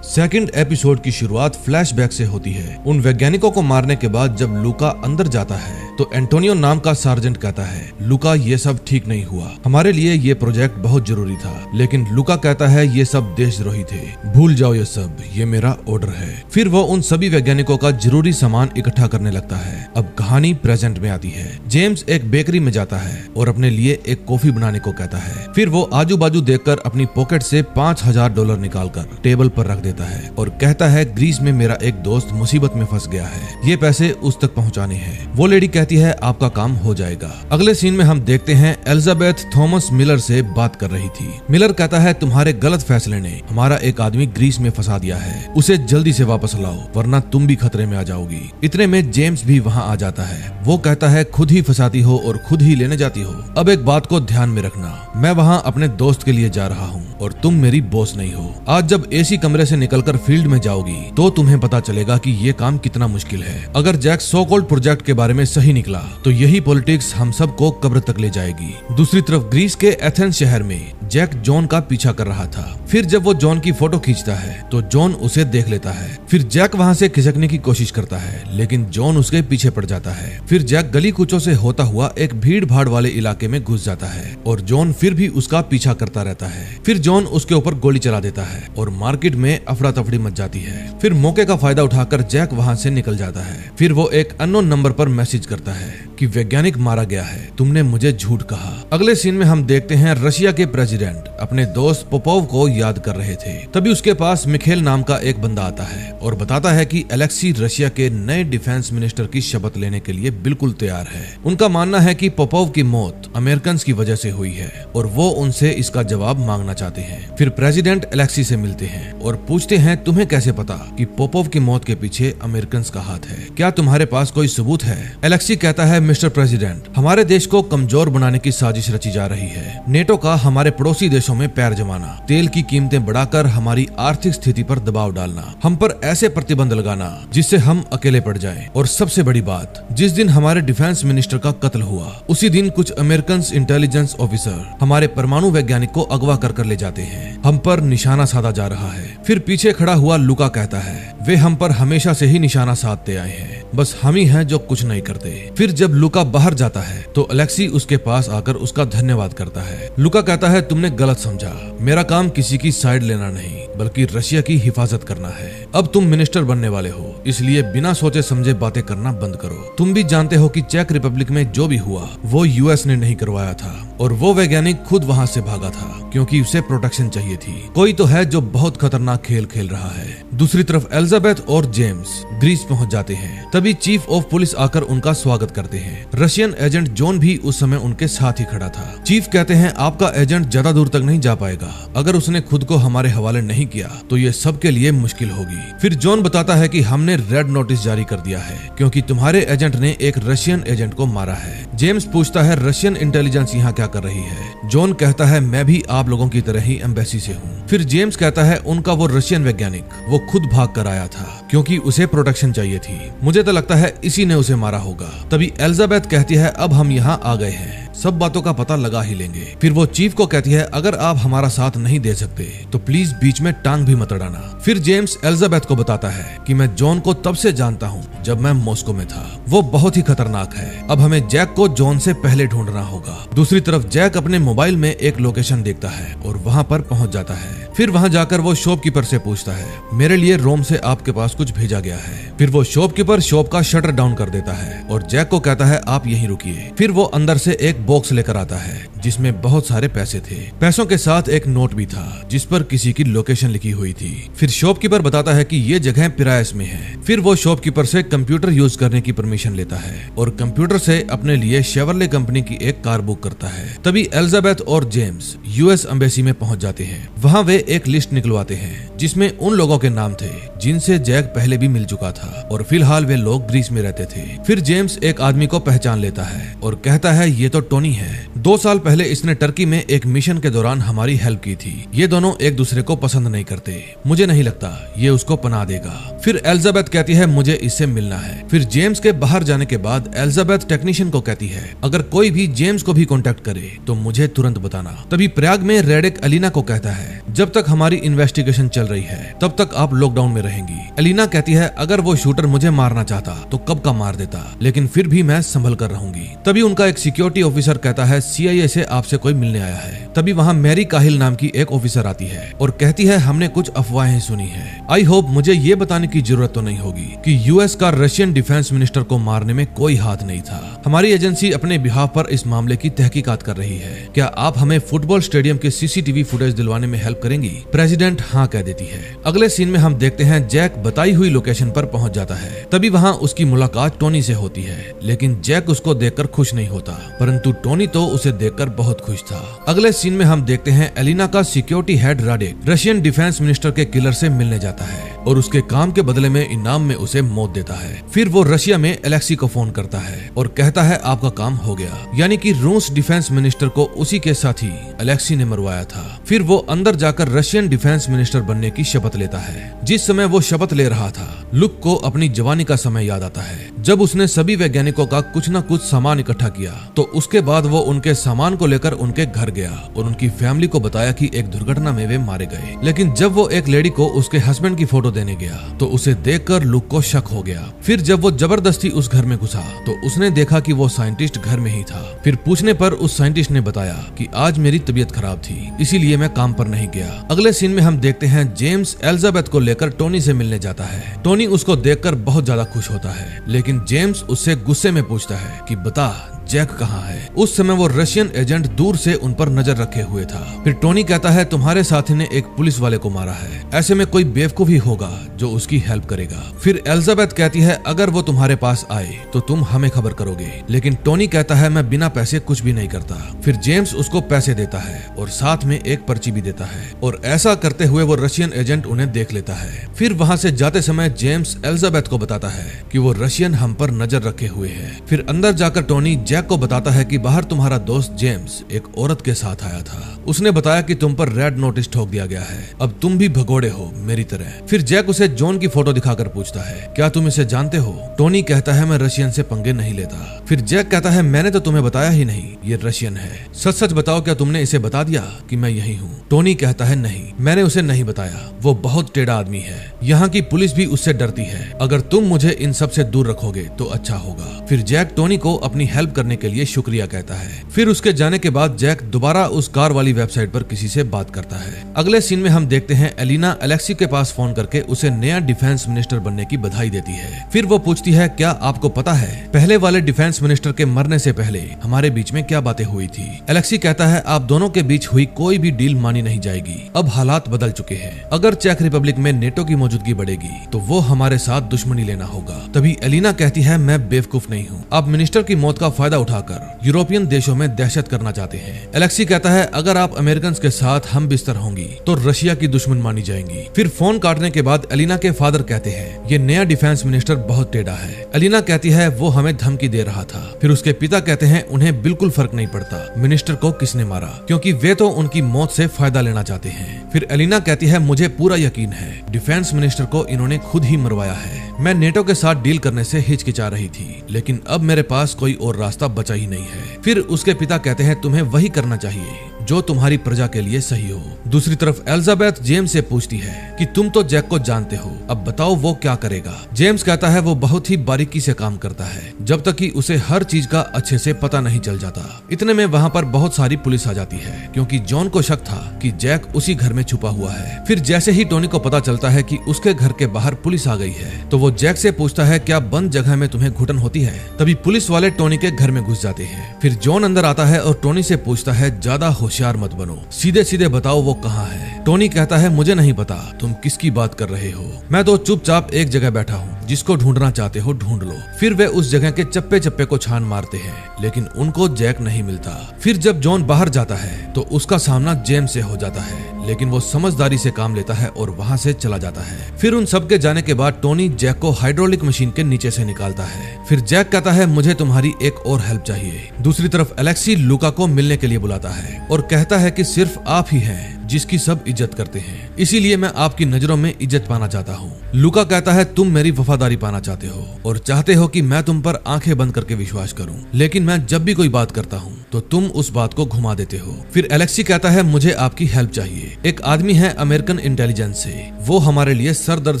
सेकंड एपिसोड की शुरुआत फ्लैशबैक से होती है। उन वैज्ञानिकों को मारने के बाद जब लूका अंदर जाता है तो एंटोनियो नाम का सार्जेंट कहता है लूका ये सब ठीक नहीं हुआ, हमारे लिए ये प्रोजेक्ट बहुत जरूरी था। लेकिन लूका कहता है ये सब देशद्रोही थे, भूल जाओ ये सब, ये मेरा ऑर्डर है। फिर वो उन सभी वैज्ञानिकों का जरूरी सामान इकट्ठा करने लगता है। अब कहानी प्रेजेंट में आती है। जेम्स एक बेकरी में जाता है और अपने लिए एक कॉफी बनाने को कहता है। फिर वो आजू बाजू देखकर अपनी पॉकेट से $5000 निकालकर टेबल पर रख देता है और कहता है ग्रीस में मेरा एक दोस्त मुसीबत में फंस गया है, ये पैसे उस तक पहुंचाने हैं। वो लेडी कहती है आपका काम हो जाएगा। अगले सीन में हम देखते हैं एलिजाबेथ थॉमस मिलर से बात कर रही थी। मिलर कहता है तुम्हारे गलत फैसले ने हमारा एक आदमी ग्रीस में फंसा दिया है, उसे जल्दी से वापस लाओ वरना तुम भी खतरे में आ जाओगी। इतने में जेम्स भी वहाँ आ जाता है। वो कहता है खुद ही फंसाती हो और खुद ही लेने जाती हो। अब एक बात को ध्यान में रखना, मैं वहाँ अपने दोस्त के लिए जा रहा हूँ और तुम मेरी बॉस नहीं हो। आज जब एसी कमरे से निकलकर फील्ड में जाओगी तो तुम्हें पता चलेगा कि ये काम कितना मुश्किल है। अगर जैक सो कॉल्ड प्रोजेक्ट के बारे में सही निकला तो यही पॉलिटिक्स हम सबको कब्र तक ले जाएगी। दूसरी तरफ ग्रीस के एथेंस शहर में जैक जॉन का पीछा कर रहा था। फिर जब वो जॉन की फोटो खींचता है तो जॉन उसे देख लेता है। फिर जैक वहाँ से खिसकने की कोशिश करता है लेकिन जॉन उसके पीछे पड़ जाता है। फिर जैक गली कूचों से होता हुआ एक भीड़ भाड़ वाले इलाके में घुस जाता है और जॉन फिर भी उसका पीछा करता रहता है। फिर जॉन उसके ऊपर गोली चला देता है और मार्केट में अफरा तफड़ी मच जाती है। फिर मौके का फायदा उठाकर जैक वहाँ से निकल जाता है। फिर वो एक अननोन नंबर पर मैसेज करता है कि वैज्ञानिक मारा गया है, तुमने मुझे झूठ कहा। अगले सीन में हम देखते हैं रशिया के प्रेसिडेंट अपने दोस्त पोपोव को याद कर रहे थे। तभी उसके पास मिखेल नाम का एक बंदा आता है और बताता है कि अलेक्सी रशिया के नए डिफेंस मिनिस्टर की शपथ लेने के लिए बिल्कुल तैयार है। उनका मानना है कि पोपोव की मौत अमेरिकन की वजह से हुई है और वो उनसे इसका जवाब मांगना चाहते हैं। फिर प्रेसिडेंट अलेक्सी से मिलते हैं और पूछते हैं तुम्हें कैसे पता कि पोपोव की मौत के पीछे अमेरिकन का हाथ है, क्या तुम्हारे पास कोई सबूत है। अलेक्सी कहता है मिस्टर प्रेसिडेंट, हमारे देश को कमजोर बनाने की साजिश रची जा रही है। नेटो का हमारे पड़ोसी देशों में पैर जमाना, तेल की कीमतें बढ़ाकर हमारी आर्थिक स्थिति पर दबाव डालना, हम पर ऐसे प्रतिबंध लगाना जिससे हम अकेले पड़ जाएं। और सबसे बड़ी बात, जिस दिन हमारे डिफेंस मिनिस्टर का कत्ल हुआ उसी दिन कुछ अमेरिकन इंटेलिजेंस ऑफिसर हमारे परमाणु वैज्ञानिक को अगवा कर ले जाते हैं। हम पर निशाना साधा जा रहा है। फिर पीछे खड़ा हुआ लूका कहता है वे हम पर हमेशा से ही निशाना साधते आए हैं, बस हम ही हैं जो कुछ नहीं करते। फिर जब लूका बाहर जाता है तो अलेक्सी उसके पास आकर उसका धन्यवाद करता है। लूका कहता है तुमने गलत समझा, मेरा काम किसी की साइड लेना नहीं बल्कि रशिया की हिफाजत करना है। अब तुम मिनिस्टर बनने वाले हो, इसलिए बिना सोचे समझे बातें करना बंद करो। तुम भी जानते हो कि चेक रिपब्लिक में जो भी हुआ वो यूएस ने नहीं करवाया था और वो वैज्ञानिक खुद वहाँ से भागा था क्योंकि उसे प्रोटेक्शन चाहिए थी। कोई तो है जो बहुत खतरनाक खेल खेल रहा है। दूसरी तरफ एलिजाबेथ और जेम्स ग्रीस पहुंच जाते हैं। तभी चीफ ऑफ पुलिस आकर उनका स्वागत करते हैं। रशियन एजेंट जॉन भी उस समय उनके साथ ही खड़ा था। चीफ कहते हैं आपका एजेंट ज्यादा दूर तक नहीं जा पाएगा, अगर उसने खुद को हमारे हवाले नहीं किया तो ये सबके लिए मुश्किल होगी। फिर जॉन बताता है कि हमने रेड नोटिस जारी कर दिया है क्योंकि तुम्हारे एजेंट ने एक रशियन एजेंट को मारा है। जेम्स पूछता है रशियन इंटेलिजेंस यहाँ क्या कर रही है। जॉन कहता है मैं भी आप लोगों की तरह ही एम्बेसी से हूँ। फिर जेम्स कहता है उनका वो रशियन वैज्ञानिक वो खुद भाग कर आया था क्योंकि उसे प्रोटेक्शन चाहिए थी, मुझे तो लगता है इसी ने उसे मारा होगा। तभी एलिजाबेथ कहती है अब हम यहाँ आ गए हैं, सब बातों का पता लगा ही लेंगे। फिर वो चीफ को कहती है अगर आप हमारा साथ नहीं दे सकते तो प्लीज बीच में टांग भी मत अड़ाना। फिर जेम्स एलिजाबेथ को बताता है कि मैं जॉन को तब से जानता हूँ जब मैं मॉस्को में था, वो बहुत ही खतरनाक है। अब हमें जैक को जॉन से पहले ढूंढना होगा। दूसरी तरफ जैक अपने मोबाइल में एक लोकेशन देखता है और वहाँ पर पहुँच जाता है। फिर वहाँ जाकर वो शॉपकीपर से पूछता है मेरे लिए रोम से आपके पास कुछ भेजा गया है। फिर वो शॉपकीपर शॉप का शटर डाउन कर देता है और जैक को कहता है आप यहीं रुकिए। फिर वो अंदर से एक बॉक्स लेकर आता है जिसमें बहुत सारे पैसे थे। पैसों के साथ एक नोट भी था जिस पर किसी की लोकेशन लिखी हुई थी। फिर शॉपकीपर बताता है कि ये जगह पिरायस में है। फिर वो शॉपकीपर से कंप्यूटर यूज करने की परमिशन लेता है और कंप्यूटर से अपने लिए शेवरले कंपनी की एक कार बुक करता है। तभी एलिजाबेथ और जेम्स यूएस एम्बेसी में पहुंच जाते हैं। वहां वे एक लिस्ट निकलवाते हैं जिसमें उन लोगों के नाम थे जिनसे जैक पहले भी मिल चुका था और फिलहाल वे लोग ग्रीस में रहते थे। फिर जेम्स एक आदमी को पहचान लेता है और कहता है ये तो टोनी है। 2 साल पहले इसने टर्की में एक मिशन के दौरान हमारी हेल्प की थी। ये दोनों एक दूसरे को पसंद नहीं करते, मुझे नहीं लगता ये उसको पनाह देगा। फिर एलिजाबेथ कहती है मुझे इससे मिलना है। फिर जेम्स के बाहर जाने के बाद एलिजाबेथ टेक्नीशियन को कहती है अगर कोई भी जेम्स को भी कांटेक्ट करे तो मुझे तुरंत बताना। तभी प्रयाग में रेडिक एलिना को कहता है जब तक हमारी इन्वेस्टिगेशन चल रही है तब तक आप लॉकडाउन में रहेंगी। एलिना कहती है अगर वो शूटर मुझे मारना चाहता तो कब का मार देता, लेकिन फिर भी मैं संभल कर रहूंगी। तभी उनका एक सिक्योरिटी ऑफिसर कहता है CIA से आपसे कोई मिलने आया है। तभी वहाँ मैरी काहिल नाम की एक ऑफिसर आती है और कहती है हमने कुछ अफवाहें सुनी है। आई होप मुझे ये बताने की जरूरत तो नहीं होगी कि यूएस का रशियन डिफेंस मिनिस्टर को मारने में कोई हाथ नहीं था। हमारी एजेंसी अपने बिहाफ पर इस मामले की तहकीकात कर रही है। क्या आप हमें फुटबॉल स्टेडियम के CCTV फुटेज दिलवाने में हेल्प करेंगी? प्रेसिडेंट हाँ कह देती है। अगले सीन में हम देखते हैं जैक बताई हुई लोकेशन पर पहुंच जाता है। तभी वहां उसकी मुलाकात टोनी से होती है, लेकिन जैक उसको देखकर खुश नहीं होता, परंतु टोनी तो उसे देखकर बहुत खुश था। अगले सीन में हम देखते हैं एलिना का security head Radik Russian defence minister के किलर से मिलने जाता है और उसके काम के बदले में इनाम में उसे मौत देता है। फिर वो रशिया में एलेक्सी को फोन करता है और कहता है आपका काम हो गया, यानी कि रूस डिफेंस मिनिस्टर को उसी के साथ ही एलेक्सी ने मरवाया था। फिर वो अंदर जाकर रशियन डिफेंस मिनिस्टर बनने की शपथ लेता है। जिस समय वो शपथ ले रहा था लुक को अपनी जवानी का समय याद आता है जब उसने सभी वैज्ञानिकों का कुछ न कुछ सामान इकट्ठा किया। तो उसके बाद वो उनके सामान को लेकर उनके घर गया और उनकी फैमिली को बताया कि एक दुर्घटना में वे मारे गए। लेकिन जब वो एक लेडी को उसके हस्बैंड की फोटो देने गया तो उसे देखकर लुक को शक हो गया। फिर जब वो जबरदस्ती उस घर में घुसा तो उसने देखा कि वो साइंटिस्ट घर में ही था। फिर पूछने पर उस साइंटिस्ट ने बताया कि आज मेरी तबीयत खराब थी इसीलिए मैं काम पर नहीं गया। अगले सीन में हम देखते हैं जेम्स एलिजाबेथ को लेकर टोनी से मिलने जाता है। टोनी उसको देखकर बहुत ज्यादा खुश होता है, लेकिन जेम्स उससे गुस्से में पूछता है कि बता जैक कहाँ है। उस समय वो रशियन एजेंट दूर से उन पर नजर रखे हुए था। फिर टोनी कहता है तुम्हारे साथी ने एक पुलिस वाले को मारा है, ऐसे में कोई बेवकूफ ही होगा जो उसकी हेल्प करेगा। फिर एलिजाबेथ कहती है अगर वो तुम्हारे पास आए तो तुम हमें खबर करोगे, लेकिन टोनी कहता है मैं बिना पैसे कुछ भी नहीं करता। फिर जेम्स उसको पैसे देता है और साथ में एक पर्ची भी देता है और ऐसा करते हुए वो रशियन एजेंट उन्हें देख लेता है। फिर वहाँ से जाते समय जेम्स एलिजाबेथ को बताता है कि वो रशियन हम पर नजर रखे हुए है। फिर अंदर जाकर टोनी जैक को बताता है कि बाहर तुम्हारा दोस्त जेम्स एक औरत के साथ आया था, उसने बताया कि तुम पर रेड नोटिस ठोक दिया गया है, अब तुम भी भगोड़े हो मेरी तरह। फिर जैक उसे जॉन की फोटो दिखाकर पूछता है क्या तुम इसे जानते हो? टोनी कहता है मैं रशियन से पंगे नहीं लेता। फिर जैक कहता है मैंने तो तुम्हें बताया ही नहीं ये रशियन है, सच सच बताओ क्या तुमने इसे बता दिया कि मैं यही हूँ? टोनी कहता है नहीं मैंने उसे नहीं बताया, वो बहुत टेढ़ा आदमी है, यहाँ की पुलिस भी उससे डरती है, अगर तुम मुझे इन सब से दूर रखोगे तो अच्छा होगा। फिर जैक टोनी को अपनी हेल्प करने के लिए शुक्रिया कहता है। फिर उसके जाने के बाद जैक दोबारा उस कार वाली वेबसाइट पर किसी से बात करता है। अगले सीन में हम देखते हैं एलिना एलेक्सी के पास फोन करके उसे नया डिफेंस मिनिस्टर बनने की बधाई देती है। फिर वो पूछती है क्या आपको पता है पहले वाले डिफेंस मिनिस्टर के मरने से पहले हमारे बीच में क्या बातें हुई थी? एलेक्सी कहता है आप दोनों के बीच हुई कोई भी डील मानी नहीं जाएगी, अब हालात बदल चुके हैं, अगर चेक रिपब्लिक में नेटो की मौजूदगी बढ़ेगी तो वो हमारे साथ दुश्मनी लेना होगा। तभी एलिना कहती है मैं बेवकूफ नहीं हूँ, आप मिनिस्टर की मौत का फायदा उठाकर यूरोपियन देशों में दहशत करना चाहते हैं। एलेक्सी कहता है अगर आप अमेरिकन के साथ हम बिस्तर होंगी तो रशिया की दुश्मन मानी जाएंगी। फिर फोन काटने के बाद एलिना के फादर कहते हैं ये नया डिफेंस मिनिस्टर बहुत टेढ़ा है। एलिना कहती है वो हमें धमकी दे रहा था। फिर उसके पिता कहते हैं उन्हें बिल्कुल फर्क नहीं पड़ता मिनिस्टर को किसने मारा, क्योंकि वे तो उनकी मौत से फायदा लेना चाहते हैं। फिर एलिना कहती है मुझे पूरा यकीन है डिफेंस मिनिस्टर को इन्होंने खुद ही मरवाया है। मैं नेटो के साथ डील करने से हिचकिचा रही थी, लेकिन अब मेरे पास कोई और रास्ता बचा ही नहीं है। फिर उसके पिता कहते हैं तुम्हें वही करना चाहिए जो तुम्हारी प्रजा के लिए सही हो। दूसरी तरफ एलिजाबेथ जेम्स से पूछती है कि तुम तो जैक को जानते हो, अब बताओ वो क्या करेगा। जेम्स कहता है वो बहुत ही बारीकी से काम करता है जब तक कि उसे हर चीज का अच्छे से पता नहीं चल जाता। इतने में वहाँ पर बहुत सारी पुलिस आ जाती है क्योंकि जॉन को शक था कि जैक उसी घर में छुपा हुआ है। फिर जैसे ही टोनी को पता चलता है कि उसके घर के बाहर पुलिस आ गई है तो वो जैक से पूछता है क्या बंद जगह में तुम्हें घुटन होती है। तभी पुलिस वाले टोनी के घर में घुस जाते हैं। फिर जॉन अंदर आता है और टोनी से पूछता है ज्यादा होशियार मत बनो, सीधे सीधे बताओ वो कहाँ है। टोनी कहता है मुझे नहीं पता तुम किसकी बात कर रहे हो, मैं तो चुपचाप एक जगह बैठा हूँ, जिसको ढूंढना चाहते हो ढूंढ लो। फिर वे उस जगह के चप्पे चप्पे को छान मारते हैं लेकिन उनको जैक नहीं मिलता। फिर जब जॉन बाहर जाता है तो उसका सामना जेम्स से हो जाता है, लेकिन वो समझदारी से काम लेता है और वहाँ से चला जाता है। फिर उन सबके जाने के बाद टोनी जैक को हाइड्रोलिक मशीन के नीचे से निकालता है। फिर जैक कहता है मुझे तुम्हारी एक और हेल्प चाहिए। दूसरी तरफ एलेक्सी लूका को मिलने के लिए बुलाता है और कहता है कि सिर्फ आप ही हैं जिसकी सब इज्जत करते हैं, इसीलिए मैं आपकी नजरों में इज्जत पाना चाहता हूँ। लूका कहता है तुम मेरी वफादारी पाना चाहते हो और चाहते हो कि मैं तुम पर आंखें बंद करके विश्वास करूं, लेकिन मैं जब भी कोई बात करता हूँ तो तुम उस बात को घुमा देते हो। फिर एलेक्सी कहता है मुझे आपकी हेल्प चाहिए। एक आदमी है अमेरिकन इंटेलिजेंस से, वो हमारे लिए सरदर्द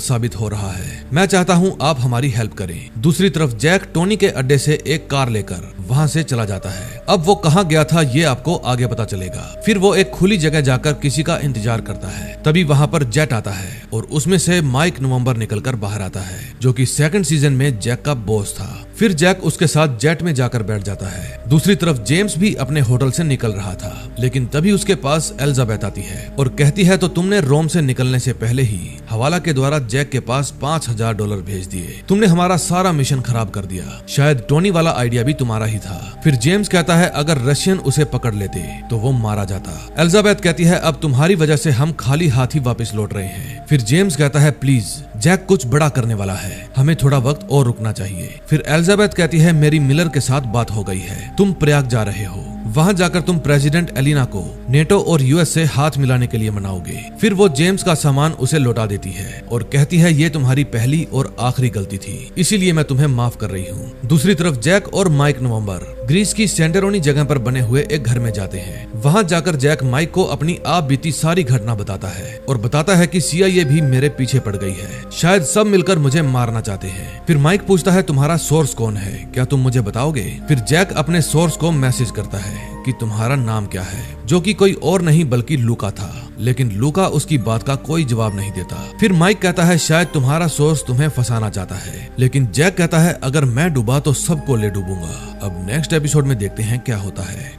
साबित हो रहा है, मैं चाहता हूँ आप हमारी हेल्प करें। दूसरी तरफ जैक टोनी के अड्डे से एक कार लेकर वहाँ से चला जाता है। अब वो कहाँ गया था ये आपको आगे पता चलेगा। फिर वो एक खुली जगह जाकर किसी का इंतजार करता है। तभी वहाँ पर जेट आता है और उसमें से माइक नवंबर निकलकर बाहर आता है जो कि सेकंड सीजन में जैक का बॉस था। फिर जैक उसके साथ जेट में जाकर बैठ जाता है। दूसरी तरफ जेम्स भी अपने होटल से निकल रहा था, लेकिन तभी उसके पास एलिजाबेथ आती है और कहती है तो तुमने रोम से निकलने से पहले ही हवाला के द्वारा जैक के पास $5000 भेज दिए, तुमने हमारा सारा मिशन खराब कर दिया, शायद टोनी वाला आइडिया भी तुम्हारा ही था। फिर जेम्स कहता है अगर रशियन उसे पकड़ लेते तो वो मारा जाता। एलिजाबेथ कहती है अब तुम्हारी वजह से हम खाली हाथ ही वापस लौट रहे हैं। फिर जेम्स कहता है प्लीज जैक कुछ बड़ा करने वाला है, हमें थोड़ा वक्त और रुकना चाहिए। फिर एलिजाबेथ कहती है मेरी मिलर के साथ बात हो गई है, तुम प्रयाग जा रहे हो, वहां जाकर तुम प्रेसिडेंट एलिना को नेटो और यूएस से हाथ मिलाने के लिए मनाओगे। फिर वो जेम्स का सामान उसे लौटा देती है और कहती है ये तुम्हारी पहली और आखिरी गलती थी, इसीलिए मैं तुम्हें माफ कर रही हूँ। दूसरी तरफ जैक और माइक नवंबर ग्रीस की सेंटेरोनी जगह पर बने हुए एक घर में जाते हैं। वहां जाकर जैक माइक को अपनी आप बीती सारी घटना बताता है और बताता है कि CIA भी मेरे पीछे पड़ गई है, शायद सब मिलकर मुझे मारना चाहते हैं। फिर माइक पूछता है तुम्हारा सोर्स कौन है, क्या तुम मुझे बताओगे। फिर जैक अपने सोर्स को मैसेज करता है कि तुम्हारा नाम क्या है, जो कि कोई और नहीं बल्कि लूका था, लेकिन लूका उसकी बात का कोई जवाब नहीं देता। फिर माइक कहता है शायद तुम्हारा सोर्स तुम्हें फंसाना चाहता है, लेकिन जैक कहता है अगर मैं डूबा तो सबको ले डूबूंगा। अब नेक्स्ट एपिसोड में देखते हैं क्या होता है।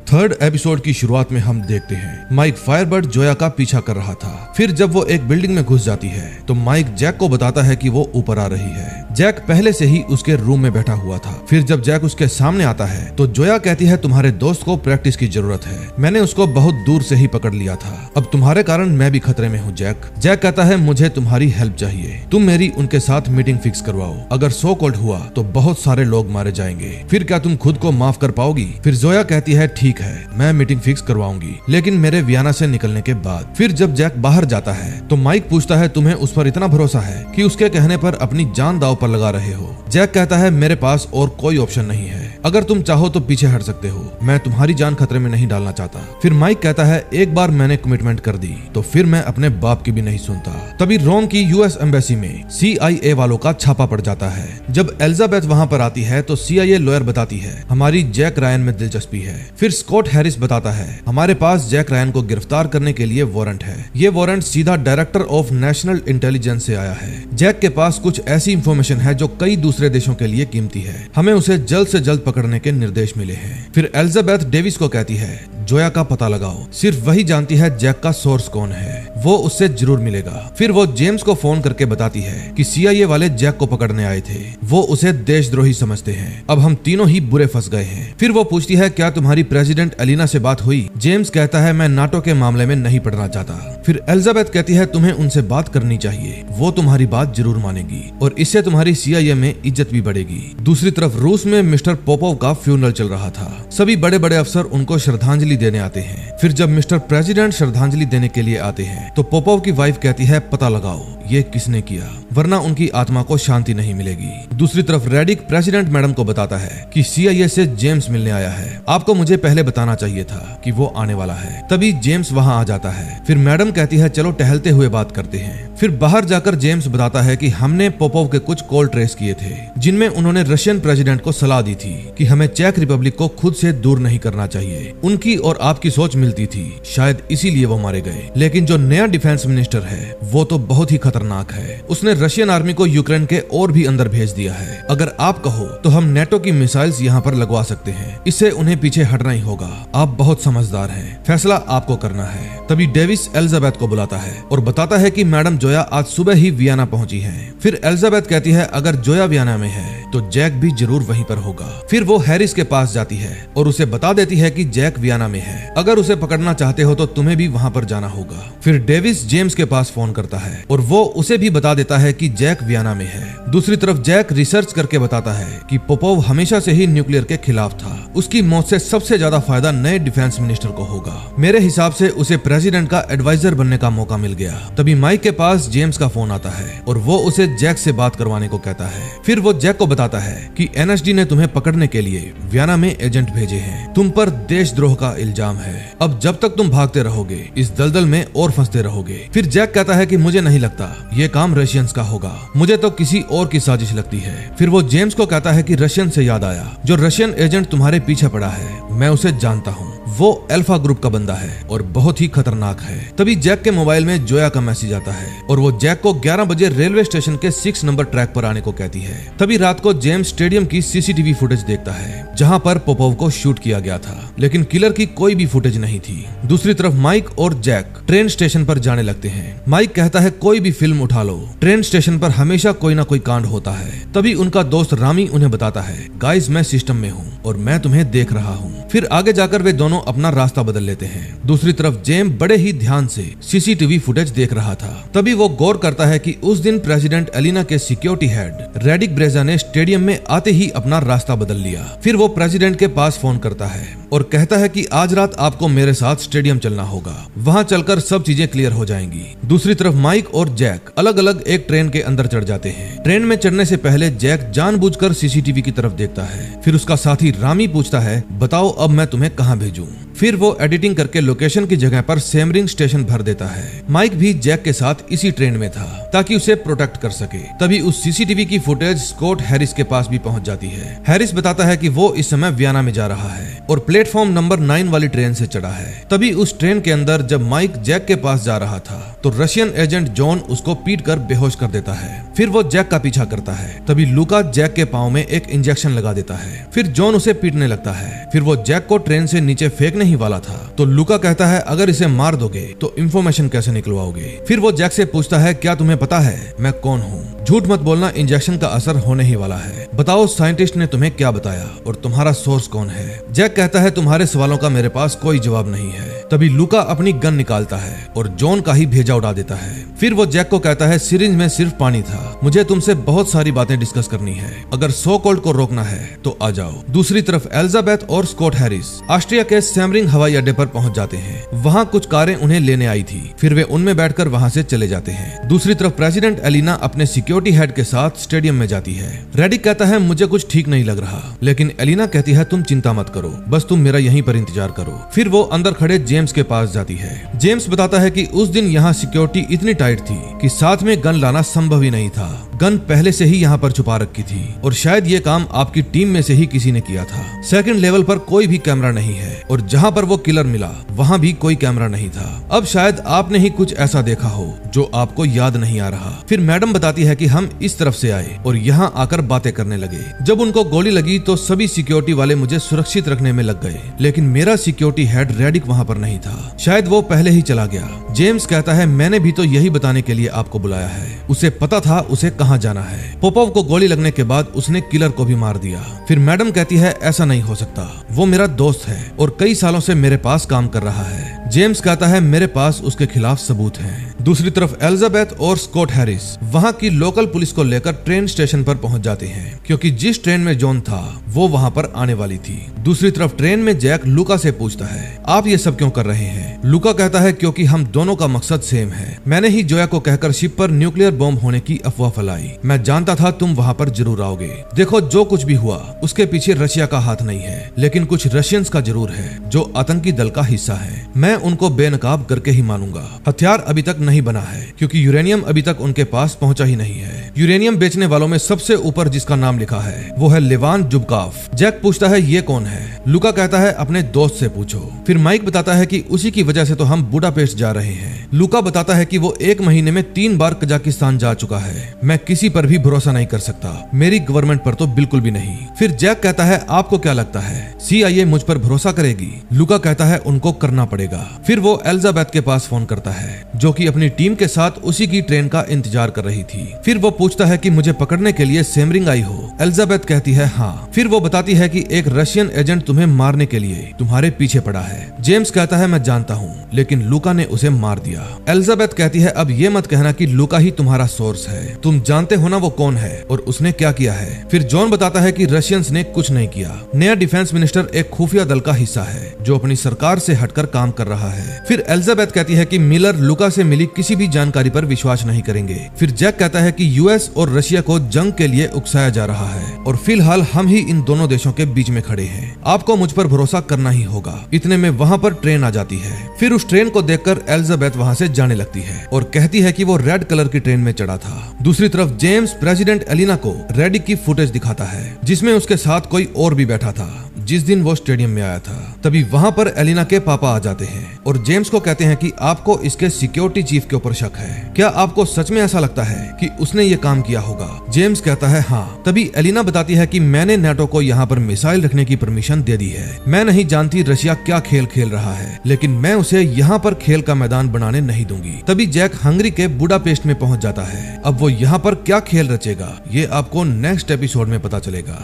थर्ड एपिसोड की शुरुआत में हम देखते हैं माइक फायरबर्ड जोया का पीछा कर रहा था। फिर जब वो एक बिल्डिंग में घुस जाती है तो माइक जैक को बताता है कि वो ऊपर आ रही है। जैक पहले से ही उसके रूम में बैठा हुआ था। फिर जब जैक उसके सामने आता है तो जोया कहती है तुम्हारे दोस्त को प्रैक्टिस की जरूरत है, मैंने उसको बहुत दूर से ही पकड़ लिया था, अब तुम्हारे कारण मैं भी खतरे में हूँ जैक। जैक कहता है मुझे तुम्हारी हेल्प चाहिए, तुम मेरी उनके साथ मीटिंग फिक्स करवाओ, अगर सो कॉल्ड हुआ तो बहुत सारे लोग मारे जाएंगे, फिर क्या तुम खुद को माफ कर पाओगी। फिर जोया कहती है ठीक है मैं मीटिंग फिक्स करवाऊंगी, लेकिन मेरे वियना से निकलने के बाद। फिर जब जैक बाहर जाता है तो माइक पूछता है तुम्हें उस पर इतना भरोसा है कि उसके कहने पर अपनी जान दांव पर लगा रहे हो। जैक कहता है मेरे पास और कोई ऑप्शन नहीं है, अगर तुम चाहो तो पीछे हट सकते हो, मैं तुम्हारी जान खतरे में नहीं डालना चाहता। फिर माइक कहता है एक बार मैंने कमिटमेंट कर दी तो फिर मैं अपने बाप की भी नहीं सुनता। तभी रोम की US एम्बेसी में CIA वालों का छापा पड़ जाता है। जब एलिजाबेथ वहां पर आती है तो CIA लॉयर बताती है हमारी जैक रायन में दिलचस्पी है। फिर स्कॉट हैरिस बताता है हमारे पास जैक रायन को गिरफ्तार करने के लिए वारंट है, ये वारंट सीधा डायरेक्टर ऑफ नेशनल इंटेलिजेंस से आया है। जैक के पास कुछ ऐसी इंफॉर्मेशन है जो कई दूसरे देशों के लिए कीमती है, हमें उसे जल्द से जल्द पकड़ने के निर्देश मिले हैं। फिर एलिजाबेथ डेविस को कहती है जोया का पता लगाओ, सिर्फ वही जानती है जैक का सोर्स कौन है, वो उससे जरूर मिलेगा। फिर वो जेम्स को फोन करके बताती है कि CIA वाले जैक को पकड़ने आए थे, वो उसे देशद्रोही समझते हैं, अब हम तीनों ही बुरे फंस गए हैं। फिर वो पूछती है क्या तुम्हारी प्रेसिडेंट एलिना से बात हुई। जेम्स कहता है मैं नाटो के मामले में नहीं पड़ना चाहता। फिर एलिजाबेथ कहती है तुम्हें उनसे बात करनी चाहिए, वो तुम्हारी बात जरूर मानेगी और इससे तुम्हारी CIA में इज्जत भी बढ़ेगी। दूसरी तरफ रूस में मिस्टर पोपोव का फ्यूनरल चल रहा था, सभी बड़े बड़े अफसर उनको श्रद्धांजलि देने आते हैं। फिर जब मिस्टर प्रेसिडेंट श्रद्धांजलि देने के लिए आते हैं तो पोपोव की वाइफ कहती है पता लगाओ ये किसने किया, वरना उनकी आत्मा को शांति नहीं मिलेगी। दूसरी तरफ रेडिक प्रेसिडेंट मैडम को बताता है कि CIA से जेम्स मिलने आया है, आपको मुझे पहले बताना चाहिए था कि वो आने वाला है। तभी जेम्स वहाँ आ जाता है। फिर मैडम कहती है चलो टहलते हुए बात करते हैं। फिर बाहर जाकर जेम्स बताता है कि हमने पोपोव के कुछ कॉल ट्रेस किए थे जिनमें उन्होंने रशियन प्रेसिडेंट को सलाह दी थी कि हमें चेक रिपब्लिक को खुद से दूर नहीं करना चाहिए। उनकी और आपकी सोच मिलती थी, शायद इसीलिए वो मारे गए। लेकिन जो नया डिफेंस मिनिस्टर है वो तो बहुत ही खतरनाक है, उसने रशियन आर्मी को यूक्रेन के और भी अंदर भेज दिया है। अगर आप कहो तो हम नेटो की मिसाइल्स यहाँ पर लगवा सकते हैं, इससे उन्हें पीछे हटना ही होगा। आप बहुत समझदार हैं, फैसला आपको करना है। तभी डेविस एलिजाबेथ को बुलाता है और बताता है कि मैडम जोया आज सुबह ही वियना पहुंची है। फिर एलिजाबेथ कहती है अगर जोया वियना में है तो जैक भी जरूर वहीं पर होगा। फिर वो हैरिस के पास जाती है और उसे बता देती है कि जैक वियना में है, अगर उसे पकड़ना चाहते हो तो तुम्हें भी वहाँ पर जाना होगा। फिर डेविस जेम्स के पास फोन करता है और वो उसे भी बता देता है कि जैक वियना में है। दूसरी तरफ जैक रिसर्च करके बताता है कि पोपोव हमेशा से ही न्यूक्लियर के खिलाफ था, उसकी मौत से सबसे ज्यादा फायदा नए डिफेंस मिनिस्टर को होगा। मेरे हिसाब से उसे प्रेसिडेंट का एडवाइजर बनने का मौका मिल गया। तभी माइक के पास जेम्स का फोन आता है और वो उसे जैक से बात करवाने को कहता है। फिर वो जैक को बताता है कि NSD ने तुम्हें पकड़ने के लिए वियना में एजेंट भेजे हैं, तुम पर देशद्रोह का इल्जाम है। अब जब तक तुम भागते रहोगे इस दलदल में और फंसते रहोगे। फिर जैक कहता है कि मुझे नहीं लगता ये काम रशियंस का होगा, मुझे तो किसी और की साजिश लगती है। फिर वो जेम्स को कहता है कि रशियन से याद आया, जो रशियन एजेंट तुम्हारे पीछे पड़ा है मैं उसे जानता हूँ, वो अल्फा ग्रुप का बंदा है और बहुत ही खतरनाक है। तभी जैक के मोबाइल में जोया का मैसेज आता है और वो जैक को 11 बजे रेलवे स्टेशन के 6 नंबर ट्रैक पर आने को कहती है। तभी रात को जेम्स स्टेडियम की CCTV फुटेज देखता है जहां पर पोपोव को शूट किया गया था, लेकिन किलर की कोई भी फुटेज नहीं थी। दूसरी तरफ माइक और जैक ट्रेन स्टेशन पर जाने लगते हैं। माइक कहता है कोई भी फिल्म उठा लो, ट्रेन स्टेशन पर हमेशा कोई ना कोई कांड होता है। तभी उनका दोस्त रामी उन्हें बताता है गाइस मैं सिस्टम में हूँ और मैं तुम्हें देख रहा हूँ। फिर आगे जाकर वे दोनों अपना रास्ता बदल लेते हैं। दूसरी तरफ जेम बड़े ही ध्यान से CCTV फुटेज देख रहा था। तभी वो गौर करता है कि उस दिन प्रेसिडेंट एलिना के सिक्योरिटी हेड रेडिक ब्रेजा ने स्टेडियम में आते ही अपना रास्ता बदल लिया। फिर वो प्रेसिडेंट के पास फोन करता है और कहता है कि आज रात आपको मेरे साथ स्टेडियम चलना होगा, वहां चलकर सब चीजें क्लियर हो जाएंगी। दूसरी तरफ माइक और जैक अलग अलग एक ट्रेन के अंदर चढ़ जाते हैं। ट्रेन में चढ़ने से पहले जैक जानबूझकर CCTV की तरफ देखता है। फिर उसका साथी रामी पूछता है बताओ अब मैं तुम्हें कहाँ भेजूं। फिर वो एडिटिंग करके लोकेशन की जगह पर सेमरिंग स्टेशन भर देता है। माइक भी जैक के साथ इसी ट्रेन में था ताकि उसे प्रोटेक्ट कर सके। तभी उस CCTV की फुटेज स्कॉट हैरिस के पास भी पहुंच जाती है। हैरिस बताता है कि वो इस समय वियना में जा रहा है और प्लेटफॉर्म नंबर 9 वाली ट्रेन से चढ़ा है। तभी उस ट्रेन के अंदर जब माइक जैक के पास जा रहा था तो रशियन एजेंट जॉन उसको पीट कर बेहोश कर देता है। फिर वो जैक का पीछा करता है। तभी लूका जैक के पाँव में एक इंजेक्शन लगा देता है। फिर जॉन उसे पीटने लगता है। फिर वो जैक को ट्रेन से नीचे फेंकने ही वाला था तो लूका कहता है अगर इसे मार दोगे तो इंफॉर्मेशन कैसे निकलवाओगे। फिर वो जैक से पूछता है क्या तुम्हें पता है मैं कौन हूँ, झूठ मत बोलना, इंजेक्शन का असर होने ही वाला है, बताओ साइंटिस्ट ने तुम्हें क्या बताया और तुम्हारा सोर्स कौन है। जैक कहता है तुम्हारे सवालों का मेरे पास कोई जवाब नहीं है। तभी लूका अपनी गन निकालता है और जॉन का ही भेजा उड़ा देता है। फिर वो जैक को कहता है सिरिंज में सिर्फ पानी था, मुझे तुमसे बहुत सारी बातें डिस्कस करनी है, अगर सो कोल्ड को रोकना है तो आ जाओ। दूसरी तरफ एलिजाबेथ और स्कॉट हैरिस ऑस्ट्रिया के सेमरिंग हवाई अड्डे पर पहुंच जाते हैं। वहां कुछ कारें उन्हें लेने आई थी, फिर वे उनमें बैठकर वहां से चले जाते हैं। दूसरी तरफ प्रेसिडेंट एलिना अपने सिक्योरिटी हेड के साथ स्टेडियम में जाती है। रेडिक कहता है मुझे कुछ ठीक नहीं लग रहा, लेकिन एलिना कहती है तुम चिंता मत करो, बस तुम मेरा यहीं पर इंतजार करो। फिर वो अंदर खड़े जेम्स के पास जाती है। जेम्स बताता है कि उस दिन यहाँ सिक्योरिटी इतनी टाइट थी कि साथ में गन लाना संभव ही नहीं था, गन पहले से ही यहाँ पर छुपा रखी थी और शायद ये काम आपकी टीम में से ही किसी ने किया था। सेकंड लेवल पर कोई भी कैमरा नहीं है और जहाँ पर वो किलर मिला वहाँ भी कोई कैमरा नहीं था। अब शायद आपने ही कुछ ऐसा देखा हो जो आपको याद नहीं आ रहा। फिर मैडम बताती है कि हम इस तरफ से आए और यहाँ आकर बातें करने लगे। जब उनको गोली लगी तो सभी सिक्योरिटी वाले मुझे सुरक्षित रखने में लग गए, लेकिन मेरा सिक्योरिटी हेड रेडिक वहाँ पर नहीं था, शायद वो पहले ही चला गया। जेम्स कहता है मैंने भी तो यही बताने के लिए आपको बुलाया है, उसे पता था उसे कहाँ जाना है। पोपोव को गोली लगने के बाद उसने किलर को भी मार दिया। फिर मैडम कहती है ऐसा नहीं हो सकता, वो मेरा दोस्त है और कई सालों से मेरे पास काम कर रहा है। जेम्स कहता है मेरे पास उसके खिलाफ सबूत हैं। दूसरी तरफ एलिजाबेथ और स्कॉट हैरिस वहाँ की लोकल पुलिस को लेकर ट्रेन स्टेशन पर पहुंच जाते हैं, क्योंकि जिस ट्रेन में जॉन था वो वहाँ पर आने वाली थी। दूसरी तरफ ट्रेन में जैक लुका से पूछता है, आप ये सब क्यों कर रहे हैं? लुका कहता है, क्योंकि हम दोनों का मकसद सेम है। मैंने ही जोया को कहकर शिप पर न्यूक्लियर बॉम्ब होने की अफवाह फैलाई। मैं जानता था तुम वहाँ पर जरूर आओगे। देखो, जो कुछ भी हुआ उसके पीछे रशिया का हाथ नहीं है, लेकिन कुछ रशियंस का जरूर है जो आतंकी दल का हिस्सा है। मैं उनको बेनकाब करके ही मानूंगा। हथियार अभी तक नहीं बना है, क्योंकि यूरेनियम अभी तक उनके पास पहुंचा ही नहीं है। यूरेनियम बेचने वालों में सबसे ऊपर जिसका नाम लिखा है वो है लेवान जुबकाफ। जैक पूछता है, ये कौन है? लुका कहता है, अपने दोस्त से पूछो। फिर माइक बताता है कि उसी की वजह से तो हम बुडापेस्ट जा रहे हैं। लुका बताता है कि वो 1 महीने में 3 बार कजाकिस्तान जा चुका है। मैं किसी पर भी भरोसा नहीं कर सकता, मेरी गवर्नमेंट पर तो बिल्कुल भी नहीं। फिर जैक कहता है, आपको क्या लगता है CIA मुझ पर भरोसा करेगी? लुका कहता है, उनको करना पड़ेगा। फिर वो एलिजाबेथ के पास फोन करता है, जो कि अपनी टीम के साथ उसी की ट्रेन का इंतजार कर रही थी। फिर वो पूछता है कि मुझे पकड़ने के लिए सेमरिंग आई हो? एलिजाबेथ कहती है, हाँ। फिर वो बताती है कि एक रशियन एजेंट तुम्हें मारने के लिए तुम्हारे पीछे पड़ा है। जेम्स कहता है, मैं जानता हूँ, लेकिन लुका ने उसे मार दिया। एलिजाबेथ कहती है, अब ये मत कहना कि लुका ही तुम्हारा सोर्स है। तुम जानते हो ना वो कौन है और उसने क्या किया है। फिर जॉन बताता है कि रशियंस ने कुछ नहीं किया। नया डिफेंस मिनिस्टर एक खुफिया दल का हिस्सा है जो अपनी सरकार से हटकर काम कर रहा है। फिर एलिजाबेथ कहती है कि मिलर लुका से मिली किसी भी जानकारी पर विश्वास नहीं करेंगे। फिर जैक कहता है कि US और रशिया को जंग के लिए उकसाया जा रहा है और फिलहाल हम ही इन दोनों देशों के बीच में खड़े हैं। आपको मुझ पर भरोसा करना ही होगा। इतने में वहाँ पर ट्रेन आ जाती है। फिर उस ट्रेन को देखकर एलिजाबेथ वहाँ से जाने लगती है और कहती है कि वो रेड कलर की ट्रेन में चढ़ा था। दूसरी तरफ जेम्स प्रेसिडेंट एलिना को रेडिक की फुटेज दिखाता है, जिसमें उसके साथ कोई और भी बैठा था जिस दिन वो स्टेडियम में आया था। तभी वहाँ पर एलिना के पापा आ जाते हैं और जेम्स को कहते हैं कि आपको इसके सिक्योरिटी चीफ के ऊपर शक है। क्या आपको सच में ऐसा लगता है कि उसने ये काम किया होगा? जेम्स कहता है, हाँ। तभी एलिना बताती है कि मैंने नाटो को यहाँ पर मिसाइल रखने की परमिशन दे दी है। मैं नहीं जानती रशिया क्या खेल खेल रहा है, लेकिन मैं उसे यहाँ पर खेल का मैदान बनाने नहीं दूंगी। तभी जैक हंगरी के बुडापेस्ट में पहुँच जाता है। अब वो यहाँ पर क्या खेल रचेगा ये आपको नेक्स्ट एपिसोड में पता चलेगा।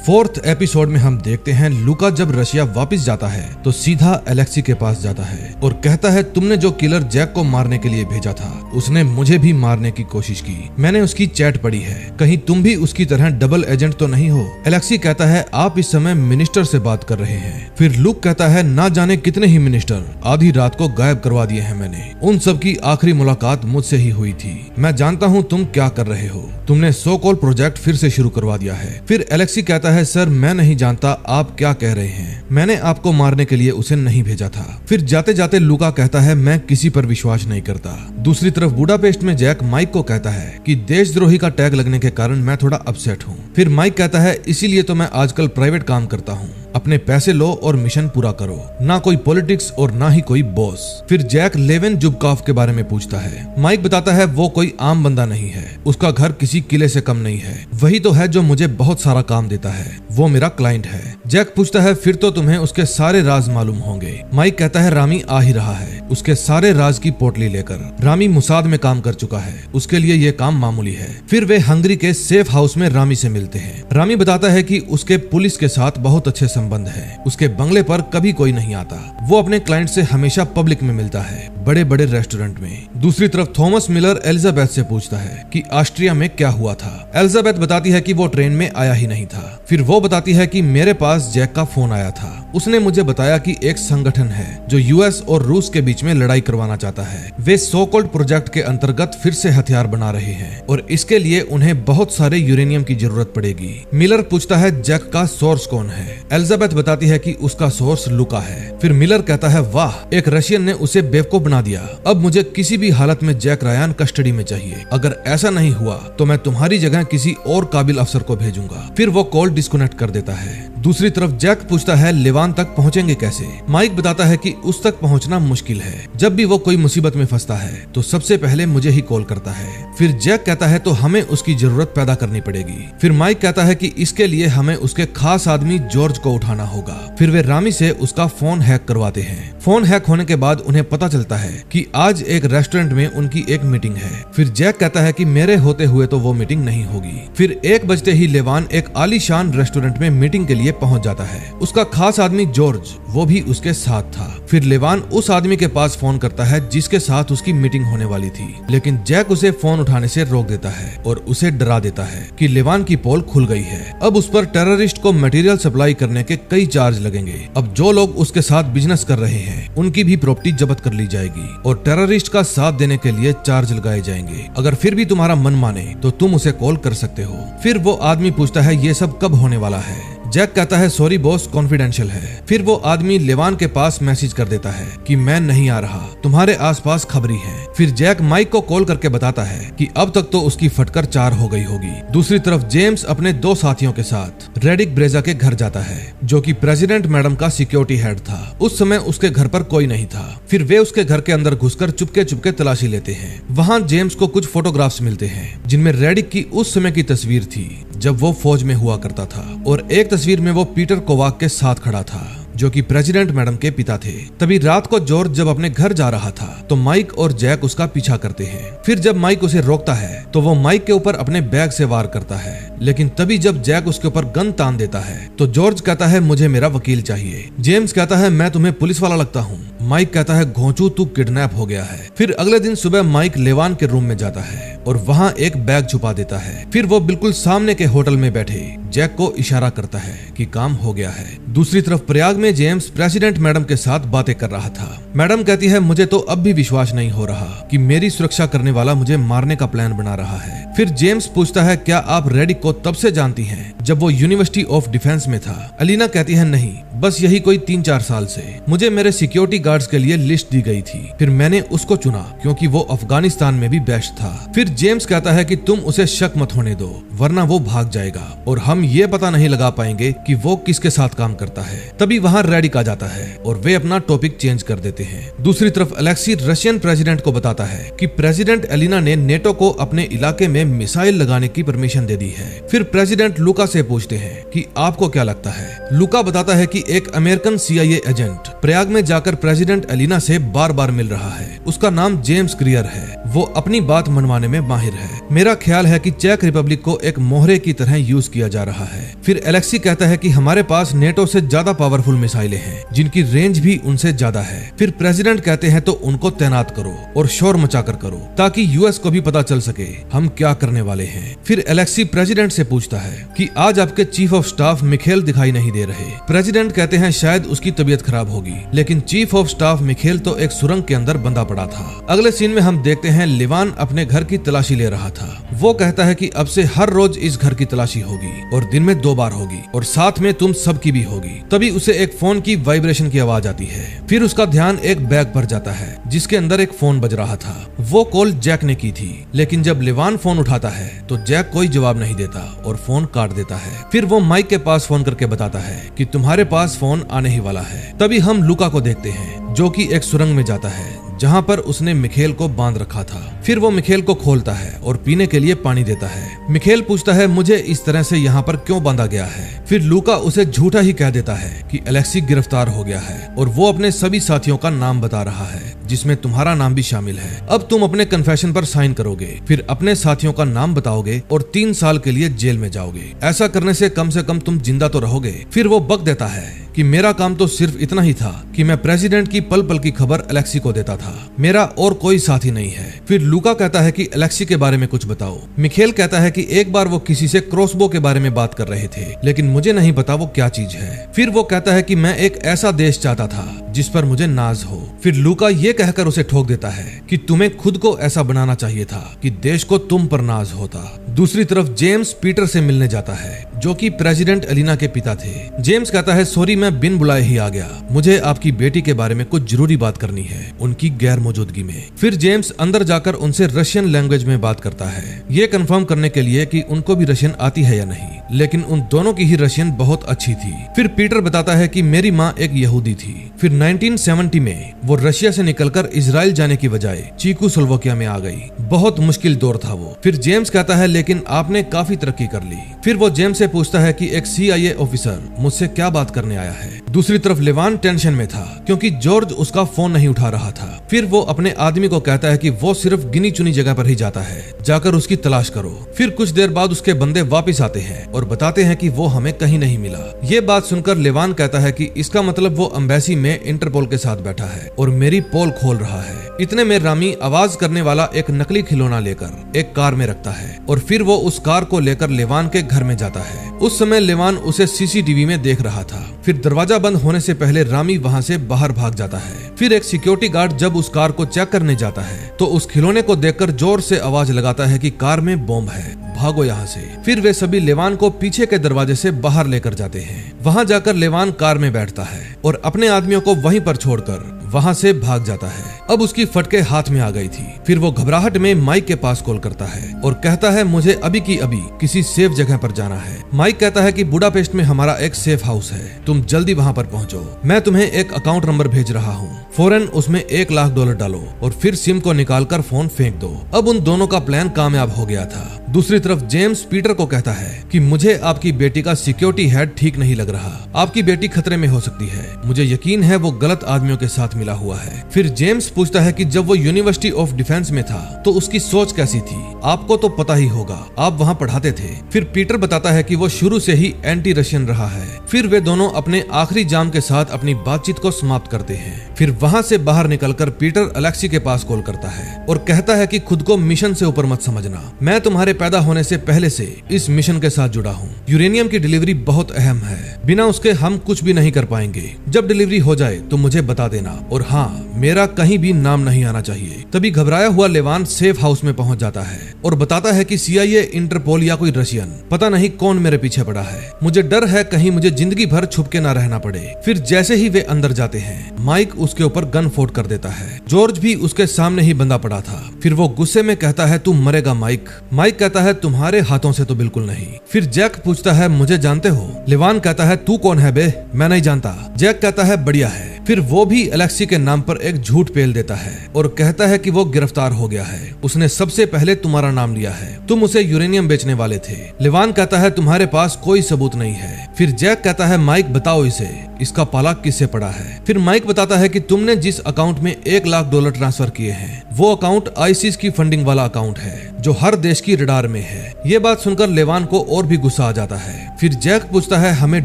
4th एपिसोड में हम देखते हैं लुका जब रशिया वापस जाता है तो सीधा एलेक्सी के पास जाता है और कहता है, तुमने जो किलर जैक को मारने के लिए भेजा था उसने मुझे भी मारने की कोशिश की। मैंने उसकी चैट पढ़ी है, कहीं तुम भी उसकी तरह डबल एजेंट तो नहीं हो? एलेक्सी कहता है, आप इस समय मिनिस्टर से बात कर रहे हैं। फिर लुक कहता है, ना जाने कितने ही मिनिस्टर आधी रात को गायब करवा दिए हैं मैंने। उन सब की आखिरी मुलाकात मुझसे ही हुई थी। मैं जानता हूँ तुम क्या कर रहे हो। तुमने सो कॉल प्रोजेक्ट फिर से शुरू करवा दिया है। फिर एलेक्सी कहता है, सर मैं नहीं जानता आप क्या कह रहे हैं। मैंने आपको मारने के लिए उसे नहीं भेजा था। फिर जाते जाते लुका कहता है, मैं किसी पर विश्वास नहीं करता। दूसरी तरफ बुडापेस्ट में जैक माइक को कहता है कि देशद्रोही का टैग लगने के कारण मैं थोड़ा अपसेट हूँ। फिर माइक कहता है, इसीलिए तो मैं आजकल प्राइवेट काम करता हूँ। अपने पैसे लो और मिशन पूरा करो, ना कोई पॉलिटिक्स और ना ही कोई बॉस। फिर जैक लेवेन जुबकाफ के बारे में पूछता है। माइक बताता है, वो कोई आम बंदा नहीं है, उसका घर किसी किले से कम नहीं है। वही तो है जो मुझे बहुत सारा काम देता है, वो मेरा क्लाइंट है। जैक पूछता है, फिर तो तुम्हें उसके सारे राज मालूम होंगे। माइक कहता है, रामी आ ही रहा है उसके सारे राज की पोटली लेकर। रामी मुसाद में काम कर चुका है, उसके लिए ये काम मामूली है। फिर वे हंगरी के सेफ हाउस में रामी से मिलते हैं। रामी बताता है कि उसके पुलिस के साथ बहुत अच्छे संबंध है, उसके बंगले पर कभी कोई नहीं आता। वो अपने क्लाइंट से हमेशा पब्लिक में मिलता है, बड़े बड़े रेस्टोरेंट में। दूसरी तरफ थॉमस मिलर एलिजाबेथ से पूछता है कि ऑस्ट्रिया में क्या हुआ था। एलिजाबेथ बताती है कि वो ट्रेन में आया ही नहीं था। फिर वो बताती है कि मेरे पास जैक का फोन आया था, उसने मुझे बताया कि एक संगठन है जो US और रूस के बीच में लड़ाई करवाना चाहता है। वे सो कॉल्ड प्रोजेक्ट के अंतर्गत फिर से हथियार बना रहे हैं और इसके लिए उन्हें बहुत सारे यूरेनियम की जरूरत पड़ेगी। मिलर पूछता है, जैक का सोर्स कौन है? एलिजाबेथ बताती है कि उसका सोर्स लुका है। फिर मिलर कहता है, वाह, एक रशियन ने उसे बेवकूफ बना दिया। अब मुझे किसी भी हालत में जैक रायन कस्टडी में चाहिए। अगर ऐसा नहीं हुआ तो मैं तुम्हारी जगह किसी और काबिल अफसर को भेजूंगा। फिर वो कॉल डिस्कनेक्ट कर देता है। दूसरी तरफ जैक पूछता है, लेवान तक पहुंचेंगे कैसे? माइक बताता है कि उस तक पहुंचना मुश्किल है। जब भी वो कोई मुसीबत में फंसता है तो सबसे पहले मुझे ही कॉल करता है। फिर जैक कहता है, तो हमें उसकी जरूरत पैदा करनी पड़ेगी। फिर माइक कहता है कि इसके लिए हमें उसके खास आदमी जॉर्ज को उठाना होगा। फिर वे रामी से उसका फोन हैक करवाते हैं। फोन हैक होने के बाद उन्हें पता चलता है कि आज एक रेस्टोरेंट में उनकी एक मीटिंग है। फिर जैक कहता है कि मेरे होते हुए तो वो मीटिंग नहीं होगी। फिर 1 बजते ही लेवान एक आलीशान रेस्टोरेंट में मीटिंग के लिए पहुंच जाता है। उसका खास आदमी आदमी जॉर्ज वो भी उसके साथ था। फिर लेवान उस आदमी के पास फोन करता है जिसके साथ उसकी मीटिंग होने वाली थी, लेकिन जैक उसे फोन उठाने से रोक देता है और उसे डरा देता है कि लेवान की पोल खुल गई है। अब उस पर टेररिस्ट को मटेरियल सप्लाई करने के कई चार्ज लगेंगे। अब जो लोग उसके साथ बिजनेस कर रहे हैं उनकी भी प्रॉपर्टी जब्त कर ली जाएगी और टेररिस्ट का साथ देने के लिए चार्ज लगाए जाएंगे। अगर फिर भी तुम्हारा मन माने तो तुम उसे कॉल कर सकते हो। फिर वो आदमी पूछता है ये सब कब होने वाला है। जैक कहता है सॉरी बॉस, कॉन्फिडेंशियल है। फिर वो आदमी लेवान के पास मैसेज कर देता है कि मैं नहीं आ रहा, तुम्हारे आसपास खबरी है। फिर जैक माइक को कॉल करके बताता है कि अब तक तो उसकी फटकर 4 हो गई होगी। दूसरी तरफ जेम्स अपने 2 साथियों के साथ रेडिक ब्रेजा के घर जाता है, जो कि प्रेसिडेंट मैडम का सिक्योरिटी हेड था। उस समय उसके घर पर कोई नहीं था। फिर वे उसके घर के अंदर घुसकर चुपके चुपके तलाशी लेते हैं। वहाँ जेम्स को कुछ फोटोग्राफ्स मिलते हैं जिनमें रेडिक की उस समय की तस्वीर थी जब वो फौज में हुआ करता था, और एक तस्वीर में वो पीटर कोवाक के साथ खड़ा था जो कि प्रेसिडेंट मैडम के पिता थे। तभी रात को जॉर्ज जब अपने घर जा रहा था तो माइक और जैक उसका पीछा करते हैं। फिर जब माइक उसे रोकता है तो वो माइक के ऊपर अपने बैग से वार करता है, लेकिन तभी जब जैक उसके ऊपर गन तान देता है तो जॉर्ज कहता है मुझे मेरा वकील चाहिए। जेम्स कहता है मैं तुम्हें पुलिस वाला लगता हूँ। माइक कहता है घोंचू तू किडनैप हो गया है। फिर अगले दिन सुबह माइक लेवान के रूम में जाता है और वहाँ एक बैग छुपा देता है। फिर वो बिल्कुल सामने के होटल में बैठे जैक को इशारा करता है कि काम हो गया है। दूसरी तरफ प्रयाग में जेम्स प्रेसिडेंट मैडम के साथ बातें कर रहा था। मैडम कहती है मुझे तो अब भी विश्वास नहीं हो रहा कि मेरी सुरक्षा करने वाला मुझे मारने का प्लान बना रहा है। फिर जेम्स पूछता है क्या आप रेडिक को तब से जानती हैं जब वो यूनिवर्सिटी ऑफ डिफेंस में था। अलीना कहती है नहीं, बस यही कोई 3-4 साल से। मुझे मेरे सिक्योरिटी गार्ड्स के लिए लिस्ट दी गई थी, फिर मैंने उसको चुना क्योंकि वो अफगानिस्तान में भी बेस्ट था। फिर जेम्स कहता है कि तुम उसे शक मत होने दो वरना वो भाग जाएगा और हम ये पता नहीं लगा पाएंगे कि वो किसके साथ काम करता है। तभी वहाँ रेडिक आ जाता है और वे अपना टॉपिक चेंज कर देते हैं। दूसरी तरफ अलेक्सी रशियन प्रेसिडेंट को बताता है कि प्रेसिडेंट एलिना ने नेटो को अपने इलाके में मिसाइल लगाने की परमिशन दे दी है। फिर प्रेसिडेंट लुका से पूछते हैं कि आपको क्या लगता है। लुका बताता है कि एक अमेरिकन CIA एजेंट प्रयाग में जाकर प्रेसिडेंट एलिना से बार बार मिल रहा है। उसका नाम जेम्स क्रियर है। वो अपनी बात मनवाने में माहिर है। मेरा ख्याल है कि चेक रिपब्लिक को एक मोहरे की तरह यूज किया जा रहा है। फिर एलेक्सी कहता है कि हमारे पास नेटो से ज्यादा पावरफुल मिसाइलें हैं जिनकी रेंज भी उनसे ज्यादा है। फिर प्रेसिडेंट कहते हैं तो उनको तैनात करो और शोर मचाकर करो ताकि US को भी पता चल सके हम क्या करने वाले हैं। फिर एलेक्सी प्रेसिडेंट से पूछता है कि आज आपके चीफ ऑफ स्टाफ मिखेल दिखाई नहीं दे रहे। प्रेसिडेंट कहते हैं शायद उसकी तबीयत खराब होगी, लेकिन चीफ ऑफ स्टाफ मिखेल तो एक सुरंग के अंदर बंधा पड़ा था। अगले सीन में हम देखते हैं लेवान अपने घर की तलाशी ले रहा था। वो कहता है कि अब से हर रोज इस घर की तलाशी होगी और दिन में 2 बार होगी और साथ में तुम सबकी भी होगी। तभी उसे एक फोन की वाइब्रेशन की आवाज आती है। फिर उसका ध्यान एक बैग पर जाता है जिसके अंदर एक फोन बज रहा था। वो कॉल जैक ने की थी, लेकिन जब लेवान फोन उठाता है तो जैक कोई जवाब नहीं देता और फोन काट देता है। फिर वो माइक के पास फोन करके बताता है कि तुम्हारे पास फोन आने ही वाला है। तभी हम लुका को देखते हैं जो कि एक सुरंग में जाता है जहाँ पर उसने मिखेल को बांध रखा था। फिर वो मिखेल को खोलता है और पीने के लिए पानी देता है। मिखेल पूछता है मुझे इस तरह से यहाँ पर क्यों बांधा गया है। फिर लूका उसे झूठा ही कह देता है कि अलेक्सी गिरफ्तार हो गया है और वो अपने सभी साथियों का नाम बता रहा है जिसमें तुम्हारा नाम भी शामिल है। अब तुम अपने कन्फेशन पर साइन करोगे, फिर अपने साथियों का नाम बताओगे और 3 साल के लिए जेल में जाओगे। ऐसा करने से कम तुम जिंदा तो रहोगे। फिर वो बक देता है कि मेरा काम तो सिर्फ इतना ही था कि मैं प्रेसिडेंट की पल पल की खबर अलेक्सी को देता था, मेरा और कोई साथी नहीं है। फिर लूका कहता है कि अलेक्सी के बारे में कुछ बताओ। मिखेल कहता है कि एक बार वो किसी से क्रॉसबो के बारे में बात कर रहे थे, लेकिन मुझे नहीं पता वो क्या चीज है। फिर वो कहता है कि मैं एक ऐसा देश चाहता था जिस पर मुझे नाज हो। फिर लूका ये कहकर उसे ठोक देता है कि तुम्हें खुद को ऐसा बनाना चाहिए था कि देश को तुम पर नाज होता। दूसरी तरफ जेम्स पीटर से मिलने जाता है जो कि प्रेसिडेंट एलिना के पिता थे। जेम्स कहता है सॉरी मैं बिन बुलाए ही आ गया, मुझे आपकी बेटी के बारे में कुछ जरूरी बात करनी है उनकी गैर मौजूदगी में। फिर जेम्स अंदर जाकर उनसे रशियन लैंग्वेज में बात करता है, ये कंफर्म करने के लिए कि उनको भी रशियन आती है या नहीं, लेकिन उन दोनों की ही रशियन बहुत अच्छी थी। फिर पीटर बताता है कि मेरी माँ एक यहूदी थी। फिर 1970 में वो रशिया से निकलकर इजराइल जाने की बजाय चेकोस्लोवाकिया में आ गई। बहुत मुश्किल दौर था वो। फिर जेम्स कहता है लेकिन आपने काफी तरक्की कर ली। फिर वो जेम्स से पूछता है कि एक CIA ऑफिसर मुझसे क्या बात करने आया है। दूसरी तरफ लेवान टेंशन में था क्योंकि जॉर्ज उसका फोन नहीं उठा रहा था। फिर वो अपने आदमी को कहता है कि वो सिर्फ गिनी चुनी जगह पर ही जाता है, जाकर उसकी तलाश करो। फिर कुछ देर बाद उसके बंदे वापस आते हैं और बताते हैं कि वो हमें कहीं नहीं मिला। ये बात सुनकर लेवान कहता है कि इसका मतलब वो एम्बेसी में इंटरपोल के साथ बैठा है और मेरी पोल खोल रहा है। इतने में रामी आवाज करने वाला एक नकली खिलौना लेकर एक कार में रखता है और फिर वो उस कार को लेकर लेवान के घर में जाता है। उस समय लेवान उसे सीसीटीवी में देख रहा था। फिर दरवाजा बंद होने से पहले रामी वहां से बाहर भाग जाता है। फिर एक सिक्योरिटी गार्ड जब उस कार को चेक करने जाता है तो उस खिलौने को देखकर जोर से आवाज लगाता है कि कार में बॉम्ब है, भागो यहाँ से। फिर वे सभी लेवान को पीछे के दरवाजे से बाहर लेकर जाते हैं। वहाँ जाकर लेवान कार में बैठता है और अपने आदमियों को वहीं पर छोड़कर वहाँ से भाग जाता है। अब उसकी फटके हाथ में आ गई थी। फिर वो घबराहट में माइक के पास कॉल करता है और कहता है मुझे अभी की अभी किसी सेफ जगह पर जाना है। माइक कहता है कि बुडापेस्ट में हमारा एक सेफ हाउस है, तुम जल्दी वहाँ पर पहुँचो। मैं तुम्हें एक अकाउंट नंबर भेज रहा हूँ, फौरन उसमें $1,00,000 डालो और फिर सिम को निकालकर फोन फेंक दो। अब उन दोनों का प्लान कामयाब हो गया था। दूसरी तरफ जेम्स पीटर को कहता है कि मुझे आपकी बेटी का सिक्योरिटी हेड ठीक नहीं लग रहा, आपकी बेटी खतरे में हो सकती है, मुझे यकीन है वो गलत आदमियों के साथ मिला हुआ है। फिर जेम्स पूछता है कि जब वो यूनिवर्सिटी ऑफ डिफेंस में था तो उसकी सोच कैसी थी, आपको तो पता ही होगा, आप वहाँ पढ़ाते थे। फिर पीटर बताता है कि वो शुरू से ही एंटी रशियन रहा है। फिर वे दोनों अपने आखिरी जाम के साथ अपनी बातचीत को समाप्त करते हैं। फिर वहाँ से बाहर निकलकर पीटर अलेक्सी के पास कॉल करता है और कहता है कि खुद को मिशन से ऊपर मत समझना, मैं तुम्हारे पैदा होने से पहले से इस मिशन के साथ जुड़ा हूँ। यूरेनियम की डिलीवरी बहुत अहम है, बिना उसके हम कुछ भी नहीं कर पाएंगे। जब डिलीवरी हो जाए तो मुझे बता देना, और हाँ, मेरा कहीं भी नाम नहीं आना चाहिए। तभी घबराया हुआ लेवान सेफ हाउस में पहुंच जाता है और बताता है कि CIA, इंटरपोल या कोई रशियन, पता नहीं कौन मेरे पीछे पड़ा है, मुझे डर है कहीं मुझे जिंदगी भर छुप के ना रहना पड़े। फिर जैसे ही वे अंदर जाते हैं, माइक उसके ऊपर गन फोड़ कर देता है। जॉर्ज भी उसके सामने ही बंधा पड़ा था। फिर वो गुस्से में कहता है तू मरेगा माइक। माइक कहता है तुम्हारे हाथों से तो बिल्कुल नहीं। फिर जैक पूछता है मुझे जानते हो? लेवान कहता है तू कौन है बे, मैं नहीं जानता। जैक कहता है बढ़िया है। फिर वो भी अलेक्सी के नाम पर एक झूठ पेल देता है और कहता है कि वो गिरफ्तार हो गया है, उसने सबसे पहले तुम्हारा नाम लिया है, तुम उसे यूरेनियम बेचने वाले थे। लेवान कहता है तुम्हारे पास कोई सबूत नहीं है। फिर जैक कहता है माइक बताओ इसे, इसका पाला किससे पड़ा है? फिर माइक बताता है कि तुमने जिस अकाउंट में $1,00,000 ट्रांसफर किए हैं वो अकाउंट आईसिस की फंडिंग वाला अकाउंट है जो हर देश की रडार में है। ये बात सुनकर लेवान को और भी गुस्सा आ जाता है। फिर जैक पूछता है हमें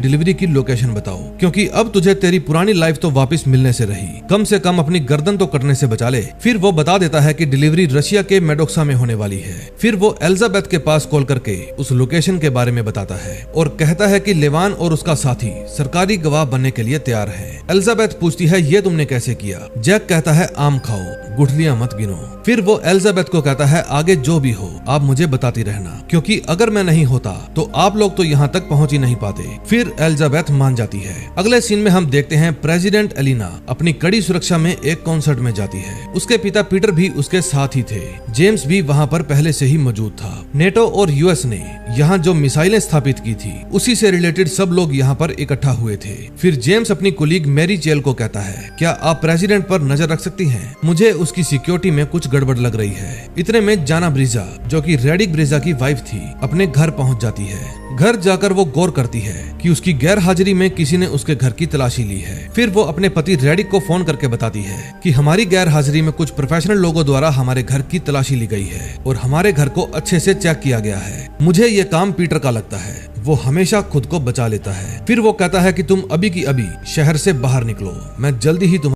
डिलीवरी की लोकेशन बताओ, क्योंकि अब तुझे तेरी पुरानी लाइफ तो वापस मिलने से रही, कम से कम अपनी गर्दन तो कटने से बचा ले। फिर वो बता देता है कि डिलीवरी रशिया के मेडोक्सा में होने वाली है। फिर वो एलिजाबेथ के पास कॉल करके उस लोकेशन के बारे में बताता है और कहता है कि लेवान और उसका साथी सरकारी गवाह बनने के लिए तैयार है। एलिजाबेथ पूछती है ये तुमने कैसे किया? जैक कहता है आम खाओ, गुठलियां मत गिनो। फिर वो एलिजाबेथ को कहता है आगे जो भी हो आप मुझे बताती रहना, क्योंकि अगर मैं नहीं होता तो आप लोग तो यहाँ तक पहुँच ही नहीं पाते। फिर एलिजाबेथ मान जाती है। अगले सीन में हम देखते हैं प्रेसिडेंट एलिना अपनी कड़ी सुरक्षा में एक कॉन्सर्ट में जाती है। उसके पिता पीटर भी उसके साथ ही थे। जेम्स भी वहाँ पर पहले से ही मौजूद था। नेटो और यूएस ने यहाँ जो मिसाइलें स्थापित की थी उसी से रिलेटेड सब लोग यहाँ पर इकट्ठा हुए थे। फिर जेम्स अपनी कुलीग मैरी चेल को कहता है क्या आप प्रेसिडेंट पर नजर रख सकती हैं? मुझे उसकी सिक्योरिटी में कुछ गड़बड़ लग रही है। इतने में जाना ब्रीजा, जो कि रेडिक ब्रीजा की वाइफ थी, अपने घर पहुंच जाती है। घर जाकर वो गौर करती है कि उसकी गैर हाजिरी में किसी ने उसके घर की तलाशी ली है। फिर वो अपने पति रेडिक को फोन करके बताती है कि हमारी गैर हाजिरी में कुछ प्रोफेशनल लोगों द्वारा हमारे घर की तलाशी ली गई है और हमारे घर को अच्छे से चेक किया गया है। मुझे ये काम पीटर का लगता है, वो हमेशा खुद को बचा लेता है। फिर वो कहता है कि तुम अभी की अभी शहर से बाहर निकलो, मैं जल्दी ही